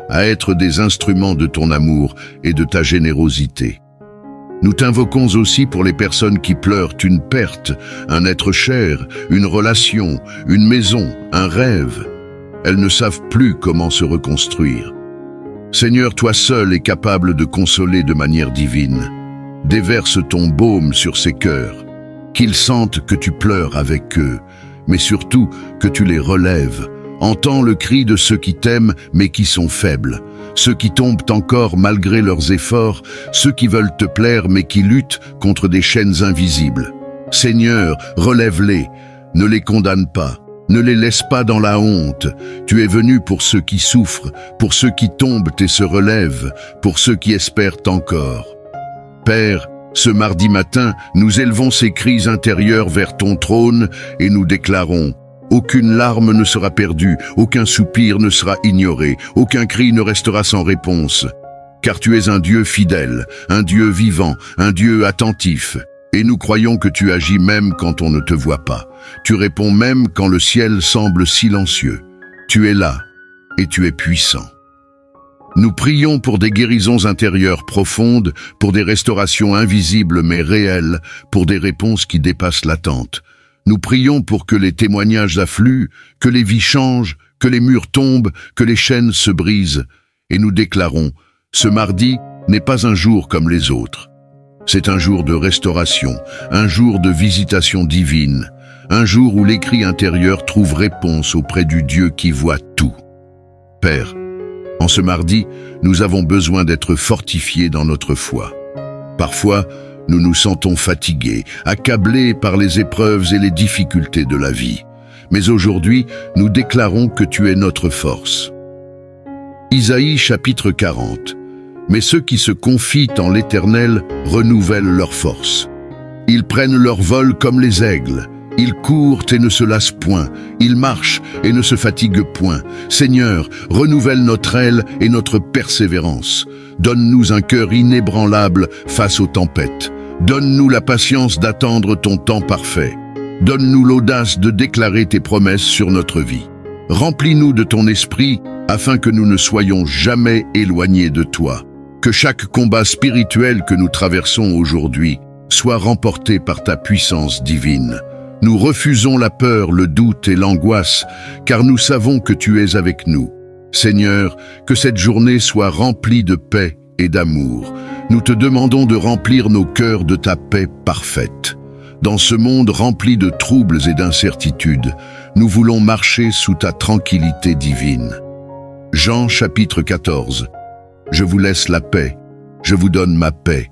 à être des instruments de ton amour et de ta générosité. Nous t'invoquons aussi pour les personnes qui pleurent une perte, un être cher, une relation, une maison, un rêve. Elles ne savent plus comment se reconstruire. Seigneur, toi seul es capable de consoler de manière divine. Déverse ton baume sur ces cœurs, qu'ils sentent que tu pleures avec eux, mais surtout que tu les relèves. Entends le cri de ceux qui t'aiment mais qui sont faibles, ceux qui tombent encore malgré leurs efforts, ceux qui veulent te plaire mais qui luttent contre des chaînes invisibles. Seigneur, relève-les, ne les condamne pas. Ne les laisse pas dans la honte. Tu es venu pour ceux qui souffrent, pour ceux qui tombent et se relèvent, pour ceux qui espèrent encore. Père, ce mardi matin, nous élevons ces cris intérieurs vers ton trône et nous déclarons: aucune larme ne sera perdue, aucun soupir ne sera ignoré, aucun cri ne restera sans réponse. Car tu es un Dieu fidèle, un Dieu vivant, un Dieu attentif. Et nous croyons que tu agis même quand on ne te voit pas. Tu réponds même quand le ciel semble silencieux. Tu es là et tu es puissant. Nous prions pour des guérisons intérieures profondes, pour des restaurations invisibles mais réelles, pour des réponses qui dépassent l'attente. Nous prions pour que les témoignages affluent, que les vies changent, que les murs tombent, que les chaînes se brisent. Et nous déclarons: ce mardi n'est pas un jour comme les autres. C'est un jour de restauration, un jour de visitation divine, un jour où les cris intérieurs trouvent réponse auprès du Dieu qui voit tout. Père, en ce mardi, nous avons besoin d'être fortifiés dans notre foi. Parfois, nous nous sentons fatigués, accablés par les épreuves et les difficultés de la vie. Mais aujourd'hui, nous déclarons que tu es notre force. Isaïe chapitre 40. Mais ceux qui se confient en l'Éternel renouvellent leur force. Ils prennent leur vol comme les aigles. Ils courent et ne se lassent point. Ils marchent et ne se fatiguent point. Seigneur, renouvelle notre aile et notre persévérance. Donne-nous un cœur inébranlable face aux tempêtes. Donne-nous la patience d'attendre ton temps parfait. Donne-nous l'audace de déclarer tes promesses sur notre vie. Remplis-nous de ton esprit afin que nous ne soyons jamais éloignés de toi. Que chaque combat spirituel que nous traversons aujourd'hui soit remporté par ta puissance divine. Nous refusons la peur, le doute et l'angoisse, car nous savons que tu es avec nous. Seigneur, que cette journée soit remplie de paix et d'amour. Nous te demandons de remplir nos cœurs de ta paix parfaite. Dans ce monde rempli de troubles et d'incertitudes, nous voulons marcher sous ta tranquillité divine. Jean chapitre 14. Je vous laisse la paix, je vous donne ma paix.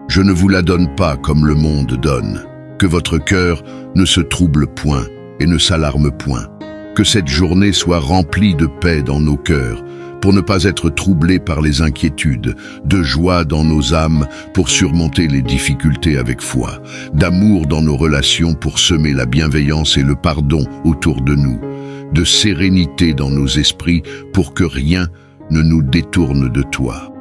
Je ne vous la donne pas comme le monde donne. Que votre cœur ne se trouble point et ne s'alarme point. Que cette journée soit remplie de paix dans nos cœurs, pour ne pas être troublés par les inquiétudes, de joie dans nos âmes pour surmonter les difficultés avec foi, d'amour dans nos relations pour semer la bienveillance et le pardon autour de nous, de sérénité dans nos esprits pour que rien ne nous détourne de toi.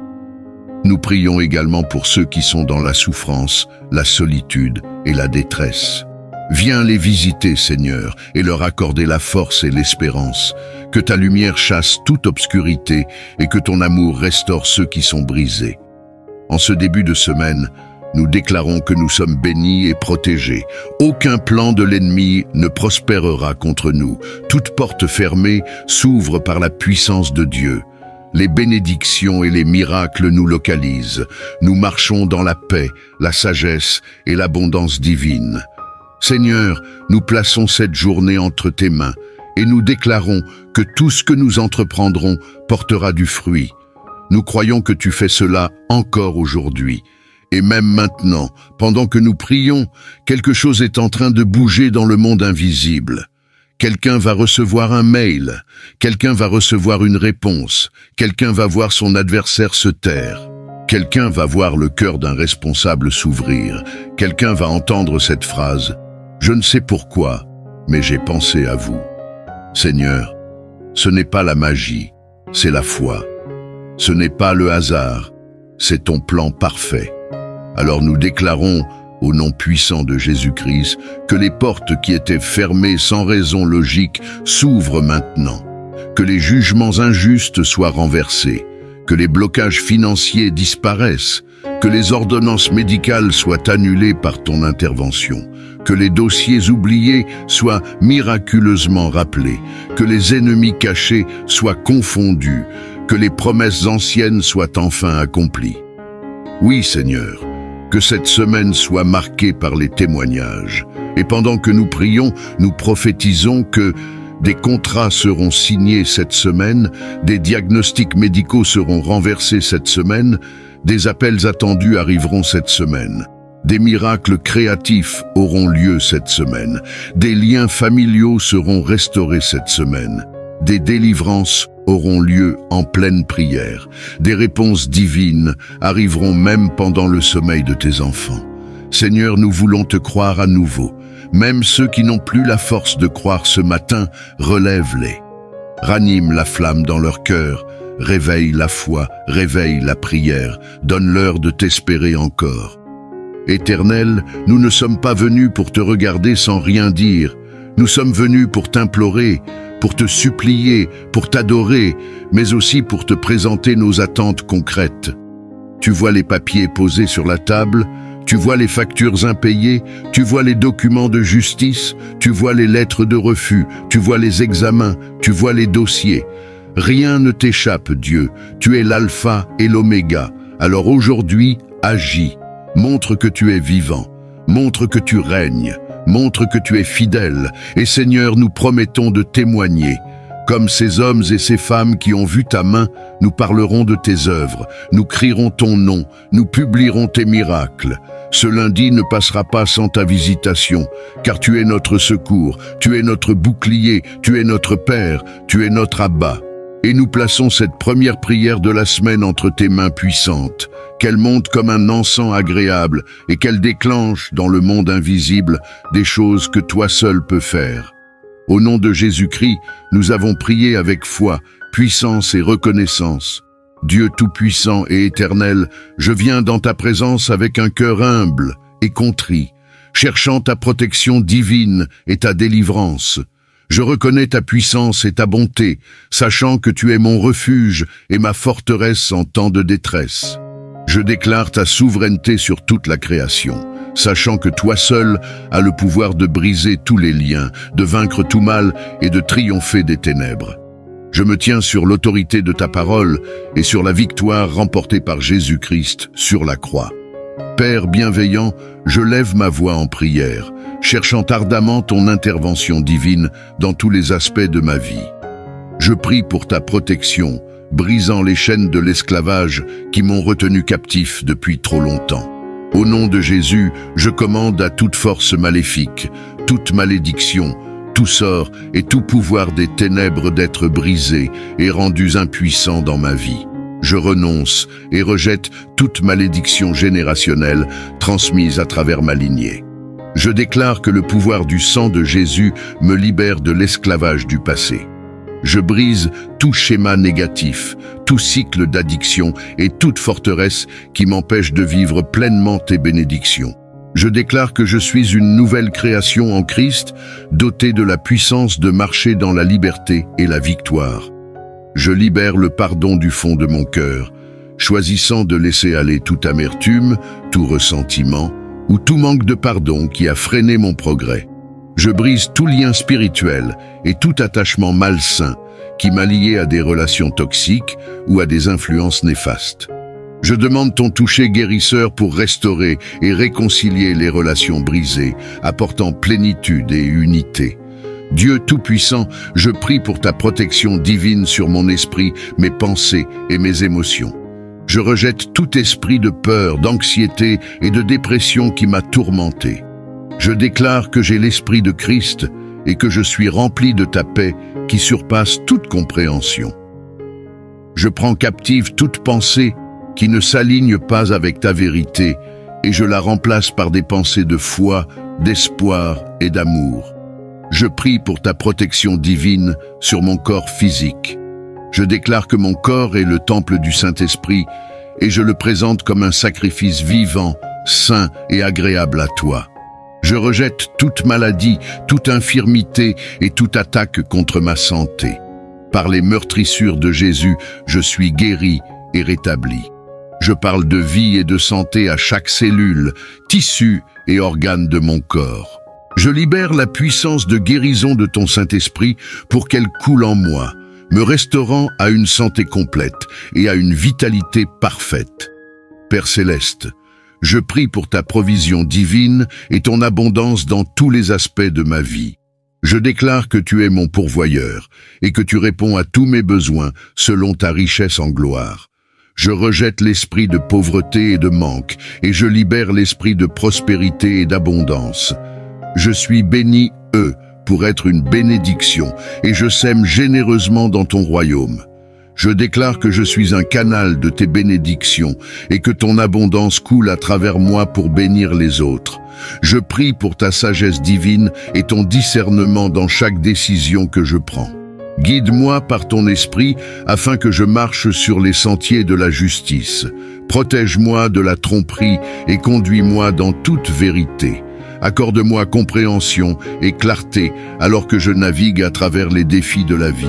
Nous prions également pour ceux qui sont dans la souffrance, la solitude et la détresse. Viens les visiter, Seigneur, et leur accorder la force et l'espérance. Que ta lumière chasse toute obscurité et que ton amour restaure ceux qui sont brisés. En ce début de semaine, nous déclarons que nous sommes bénis et protégés. Aucun plan de l'ennemi ne prospérera contre nous. Toute porte fermée s'ouvre par la puissance de Dieu. Les bénédictions et les miracles nous localisent. Nous marchons dans la paix, la sagesse et l'abondance divine. Seigneur, nous plaçons cette journée entre tes mains et nous déclarons que tout ce que nous entreprendrons portera du fruit. Nous croyons que tu fais cela encore aujourd'hui. Et même maintenant, pendant que nous prions, quelque chose est en train de bouger dans le monde invisible. Quelqu'un va recevoir un mail, quelqu'un va recevoir une réponse, quelqu'un va voir son adversaire se taire. Quelqu'un va voir le cœur d'un responsable s'ouvrir. Quelqu'un va entendre cette phrase. Je ne sais pourquoi, mais j'ai pensé à vous. Seigneur, ce n'est pas la magie, c'est la foi. Ce n'est pas le hasard, c'est ton plan parfait. Alors nous déclarons, au nom puissant de Jésus-Christ, que les portes qui étaient fermées sans raison logique s'ouvrent maintenant, que les jugements injustes soient renversés, que les blocages financiers disparaissent, que les ordonnances médicales soient annulées par ton intervention, que les dossiers oubliés soient miraculeusement rappelés, que les ennemis cachés soient confondus, que les promesses anciennes soient enfin accomplies. Oui, Seigneur, que cette semaine soit marquée par les témoignages. Et pendant que nous prions, nous prophétisons que des contrats seront signés cette semaine, des diagnostics médicaux seront renversés cette semaine, des appels attendus arriveront cette semaine. Des miracles créatifs auront lieu cette semaine. Des liens familiaux seront restaurés cette semaine. Des délivrances auront lieu en pleine prière. Des réponses divines arriveront même pendant le sommeil de tes enfants. Seigneur, nous voulons te croire à nouveau. Même ceux qui n'ont plus la force de croire ce matin, relève-les. Ranime la flamme dans leur cœur. Réveille la foi, réveille la prière. Donne-leur de t'espérer encore. Éternel, nous ne sommes pas venus pour te regarder sans rien dire. Nous sommes venus pour t'implorer, pour te supplier, pour t'adorer, mais aussi pour te présenter nos attentes concrètes. Tu vois les papiers posés sur la table, tu vois les factures impayées, tu vois les documents de justice, tu vois les lettres de refus, tu vois les examens, tu vois les dossiers. Rien ne t'échappe, Dieu, tu es l'alpha et l'oméga. Alors aujourd'hui, agis. Montre que tu es vivant, montre que tu règnes, montre que tu es fidèle. Et Seigneur, nous promettons de témoigner. Comme ces hommes et ces femmes qui ont vu ta main, nous parlerons de tes œuvres, nous crierons ton nom, nous publierons tes miracles. Ce lundi ne passera pas sans ta visitation, car tu es notre secours, tu es notre bouclier, tu es notre Père, tu es notre Abba. Et nous plaçons cette première prière de la semaine entre tes mains puissantes, qu'elle monte comme un encens agréable et qu'elle déclenche dans le monde invisible des choses que toi seul peux faire. Au nom de Jésus-Christ, nous avons prié avec foi, puissance et reconnaissance. Dieu tout-puissant et éternel, je viens dans ta présence avec un cœur humble et contrit, cherchant ta protection divine et ta délivrance. Je reconnais ta puissance et ta bonté, sachant que tu es mon refuge et ma forteresse en temps de détresse. Je déclare ta souveraineté sur toute la création, sachant que toi seul as le pouvoir de briser tous les liens, de vaincre tout mal et de triompher des ténèbres. Je me tiens sur l'autorité de ta parole et sur la victoire remportée par Jésus-Christ sur la croix. Père bienveillant, je lève ma voix en prière, cherchant ardemment ton intervention divine dans tous les aspects de ma vie. Je prie pour ta protection, brisant les chaînes de l'esclavage qui m'ont retenu captif depuis trop longtemps. Au nom de Jésus, je commande à toute force maléfique, toute malédiction, tout sort et tout pouvoir des ténèbres d'être brisés et rendus impuissants dans ma vie. Je renonce et rejette toute malédiction générationnelle transmise à travers ma lignée. Je déclare que le pouvoir du sang de Jésus me libère de l'esclavage du passé. Je brise tout schéma négatif, tout cycle d'addiction et toute forteresse qui m'empêche de vivre pleinement tes bénédictions. Je déclare que je suis une nouvelle création en Christ, dotée de la puissance de marcher dans la liberté et la victoire. Je libère le pardon du fond de mon cœur, choisissant de laisser aller toute amertume, tout ressentiment ou tout manque de pardon qui a freiné mon progrès. Je brise tout lien spirituel et tout attachement malsain qui m'a lié à des relations toxiques ou à des influences néfastes. Je demande ton toucher guérisseur pour restaurer et réconcilier les relations brisées, apportant plénitude et unité. Dieu Tout-Puissant, je prie pour ta protection divine sur mon esprit, mes pensées et mes émotions. Je rejette tout esprit de peur, d'anxiété et de dépression qui m'a tourmenté. Je déclare que j'ai l'esprit de Christ et que je suis rempli de ta paix qui surpasse toute compréhension. Je prends captive toute pensée qui ne s'aligne pas avec ta vérité et je la remplace par des pensées de foi, d'espoir et d'amour. Je prie pour ta protection divine sur mon corps physique. Je déclare que mon corps est le temple du Saint-Esprit et je le présente comme un sacrifice vivant, saint et agréable à toi. Je rejette toute maladie, toute infirmité et toute attaque contre ma santé. Par les meurtrissures de Jésus, je suis guéri et rétabli. Je parle de vie et de santé à chaque cellule, tissu et organe de mon corps. Je libère la puissance de guérison de ton Saint-Esprit pour qu'elle coule en moi, me restaurant à une santé complète et à une vitalité parfaite. Père Céleste, je prie pour ta provision divine et ton abondance dans tous les aspects de ma vie. Je déclare que tu es mon pourvoyeur et que tu réponds à tous mes besoins selon ta richesse en gloire. Je rejette l'esprit de pauvreté et de manque et je libère l'esprit de prospérité et d'abondance. Je suis béni, pour être une bénédiction, et je sème généreusement dans ton royaume. Je déclare que je suis un canal de tes bénédictions, et que ton abondance coule à travers moi pour bénir les autres. Je prie pour ta sagesse divine et ton discernement dans chaque décision que je prends. Guide-moi par ton esprit, afin que je marche sur les sentiers de la justice. Protège-moi de la tromperie et conduis-moi dans toute vérité. Accorde-moi compréhension et clarté alors que je navigue à travers les défis de la vie.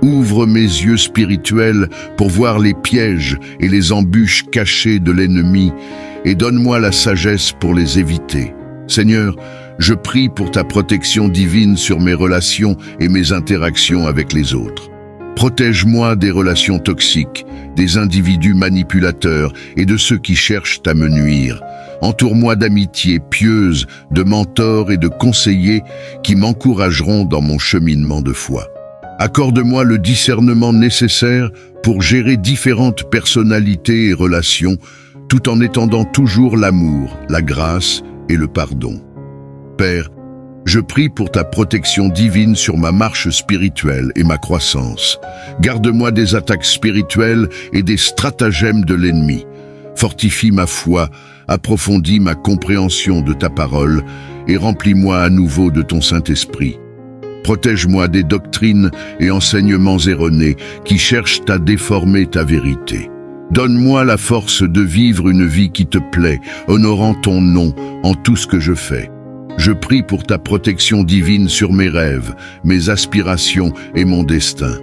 Ouvre mes yeux spirituels pour voir les pièges et les embûches cachées de l'ennemi et donne-moi la sagesse pour les éviter. Seigneur, je prie pour ta protection divine sur mes relations et mes interactions avec les autres. Protège-moi des relations toxiques, des individus manipulateurs et de ceux qui cherchent à me nuire. Entoure-moi d'amitiés pieuses, de mentors et de conseillers qui m'encourageront dans mon cheminement de foi. Accorde-moi le discernement nécessaire pour gérer différentes personnalités et relations, tout en étendant toujours l'amour, la grâce et le pardon. Père, je prie pour ta protection divine sur ma marche spirituelle et ma croissance. Garde-moi des attaques spirituelles et des stratagèmes de l'ennemi. Fortifie ma foi, approfondis ma compréhension de ta parole et remplis-moi à nouveau de ton Saint-Esprit. Protège-moi des doctrines et enseignements erronés qui cherchent à déformer ta vérité. Donne-moi la force de vivre une vie qui te plaît, honorant ton nom en tout ce que je fais. Je prie pour ta protection divine sur mes rêves, mes aspirations et mon destin.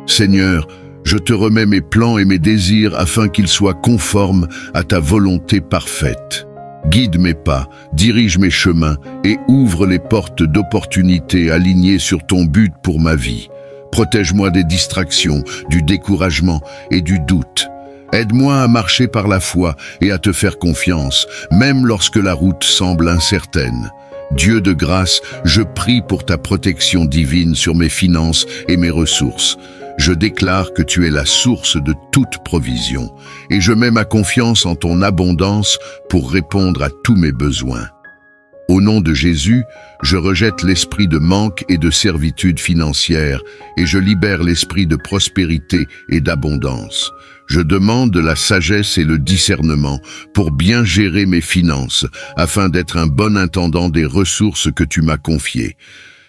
Seigneur, je te remets mes plans et mes désirs afin qu'ils soient conformes à ta volonté parfaite. Guide mes pas, dirige mes chemins et ouvre les portes d'opportunités alignées sur ton but pour ma vie. Protège-moi des distractions, du découragement et du doute. Aide-moi à marcher par la foi et à te faire confiance, même lorsque la route semble incertaine. Dieu de grâce, je prie pour ta protection divine sur mes finances et mes ressources. Je déclare que tu es la source de toute provision et je mets ma confiance en ton abondance pour répondre à tous mes besoins. Au nom de Jésus, je rejette l'esprit de manque et de servitude financière et je libère l'esprit de prospérité et d'abondance. Je demande la sagesse et le discernement pour bien gérer mes finances afin d'être un bon intendant des ressources que tu m'as confiées.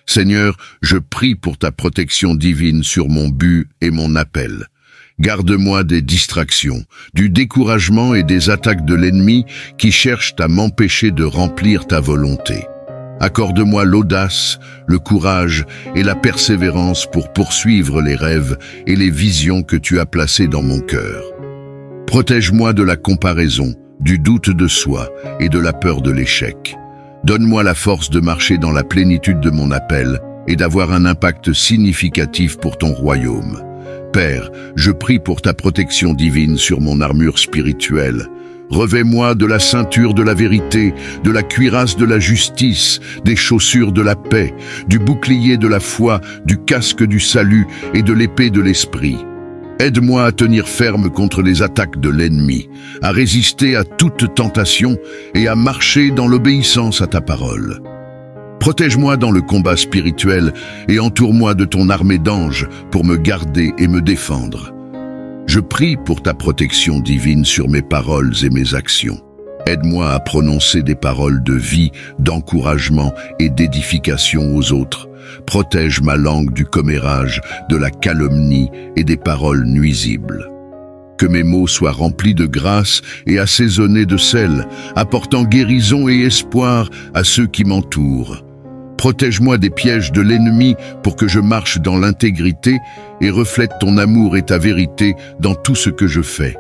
Seigneur, je prie pour ta protection divine sur mon but et mon appel. Garde-moi des distractions, du découragement et des attaques de l'ennemi qui cherchent à m'empêcher de remplir ta volonté. Accorde-moi l'audace, le courage et la persévérance pour poursuivre les rêves et les visions que tu as placés dans mon cœur. Protège-moi de la comparaison, du doute de soi et de la peur de l'échec. Donne-moi la force de marcher dans la plénitude de mon appel et d'avoir un impact significatif pour ton royaume. Père, je prie pour ta protection divine sur mon armure spirituelle. Revêt-moi de la ceinture de la vérité, de la cuirasse de la justice, des chaussures de la paix, du bouclier de la foi, du casque du salut et de l'épée de l'esprit. Aide-moi à tenir ferme contre les attaques de l'ennemi, à résister à toute tentation et à marcher dans l'obéissance à ta parole. Protège-moi dans le combat spirituel et entoure-moi de ton armée d'anges pour me garder et me défendre. Je prie pour ta protection divine sur mes paroles et mes actions. Aide-moi à prononcer des paroles de vie, d'encouragement et d'édification aux autres. Protège ma langue du commérage, de la calomnie et des paroles nuisibles. Que mes mots soient remplis de grâce et assaisonnés de sel, apportant guérison et espoir à ceux qui m'entourent. Protège-moi des pièges de l'ennemi pour que je marche dans l'intégrité et reflète ton amour et ta vérité dans tout ce que je fais.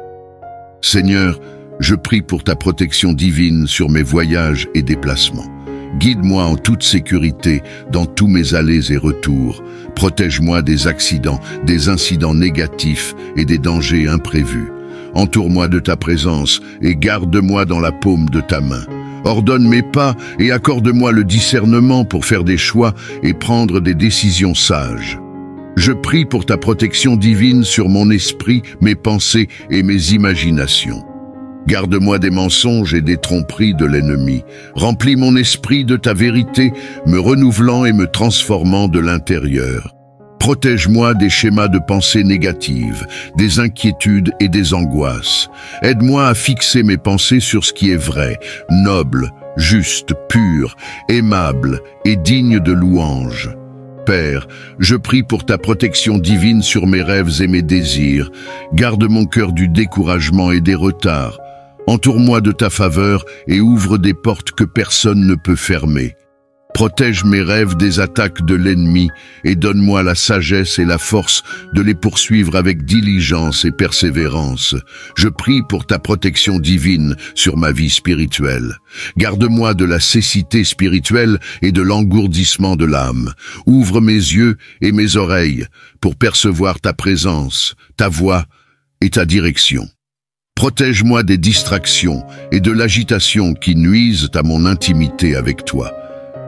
Seigneur, je prie pour ta protection divine sur mes voyages et déplacements. Guide-moi en toute sécurité dans tous mes allers et retours. Protège-moi des accidents, des incidents négatifs et des dangers imprévus. Entoure-moi de ta présence et garde-moi dans la paume de ta main. Ordonne mes pas et accorde-moi le discernement pour faire des choix et prendre des décisions sages. Je prie pour ta protection divine sur mon esprit, mes pensées et mes imaginations. Garde-moi des mensonges et des tromperies de l'ennemi. Remplis mon esprit de ta vérité, me renouvelant et me transformant de l'intérieur. Protège-moi des schémas de pensée négatives, des inquiétudes et des angoisses. Aide-moi à fixer mes pensées sur ce qui est vrai, noble, juste, pur, aimable et digne de louange. Père, je prie pour ta protection divine sur mes rêves et mes désirs. Garde mon cœur du découragement et des retards. Entoure-moi de ta faveur et ouvre des portes que personne ne peut fermer. Protège mes rêves des attaques de l'ennemi et donne-moi la sagesse et la force de les poursuivre avec diligence et persévérance. Je prie pour ta protection divine sur ma vie spirituelle. Garde-moi de la cécité spirituelle et de l'engourdissement de l'âme. Ouvre mes yeux et mes oreilles pour percevoir ta présence, ta voix et ta direction. Protège-moi des distractions et de l'agitation qui nuisent à mon intimité avec toi.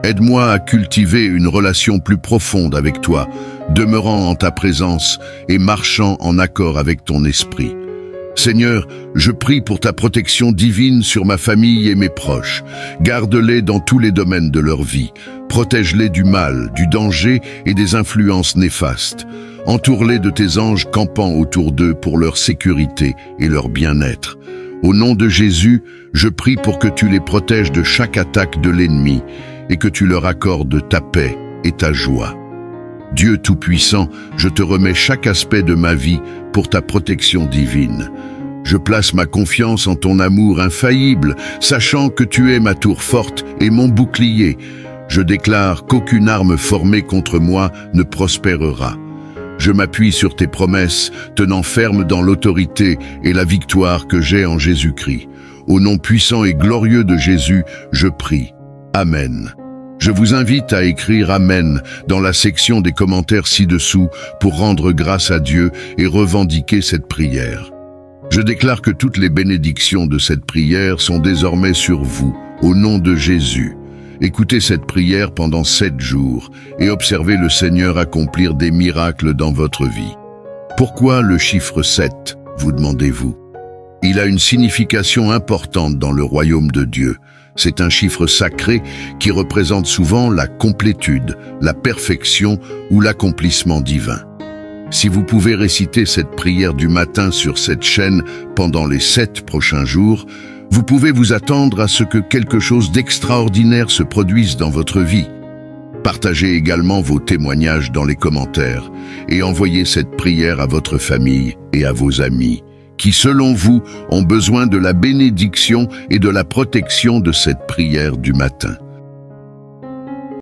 Aide-moi à cultiver une relation plus profonde avec toi, demeurant en ta présence et marchant en accord avec ton esprit. Seigneur, je prie pour ta protection divine sur ma famille et mes proches. Garde-les dans tous les domaines de leur vie. Protège-les du mal, du danger et des influences néfastes. Entoure-les de tes anges campant autour d'eux pour leur sécurité et leur bien-être. Au nom de Jésus, je prie pour que tu les protèges de chaque attaque de l'ennemi et que tu leur accordes ta paix et ta joie. Dieu Tout-Puissant, je te remets chaque aspect de ma vie pour ta protection divine. Je place ma confiance en ton amour infaillible, sachant que tu es ma tour forte et mon bouclier. Je déclare qu'aucune arme formée contre moi ne prospérera. Je m'appuie sur tes promesses, tenant ferme dans l'autorité et la victoire que j'ai en Jésus-Christ. Au nom puissant et glorieux de Jésus, je prie. Amen. Je vous invite à écrire Amen dans la section des commentaires ci-dessous pour rendre grâce à Dieu et revendiquer cette prière. Je déclare que toutes les bénédictions de cette prière sont désormais sur vous, au nom de Jésus. Écoutez cette prière pendant 7 jours et observez le Seigneur accomplir des miracles dans votre vie. Pourquoi le chiffre 7, vous demandez-vous? Il a une signification importante dans le royaume de Dieu. C'est un chiffre sacré qui représente souvent la complétude, la perfection ou l'accomplissement divin. Si vous pouvez réciter cette prière du matin sur cette chaîne pendant les 7 prochains jours, vous pouvez vous attendre à ce que quelque chose d'extraordinaire se produise dans votre vie. Partagez également vos témoignages dans les commentaires et envoyez cette prière à votre famille et à vos amis, qui, selon vous, ont besoin de la bénédiction et de la protection de cette prière du matin.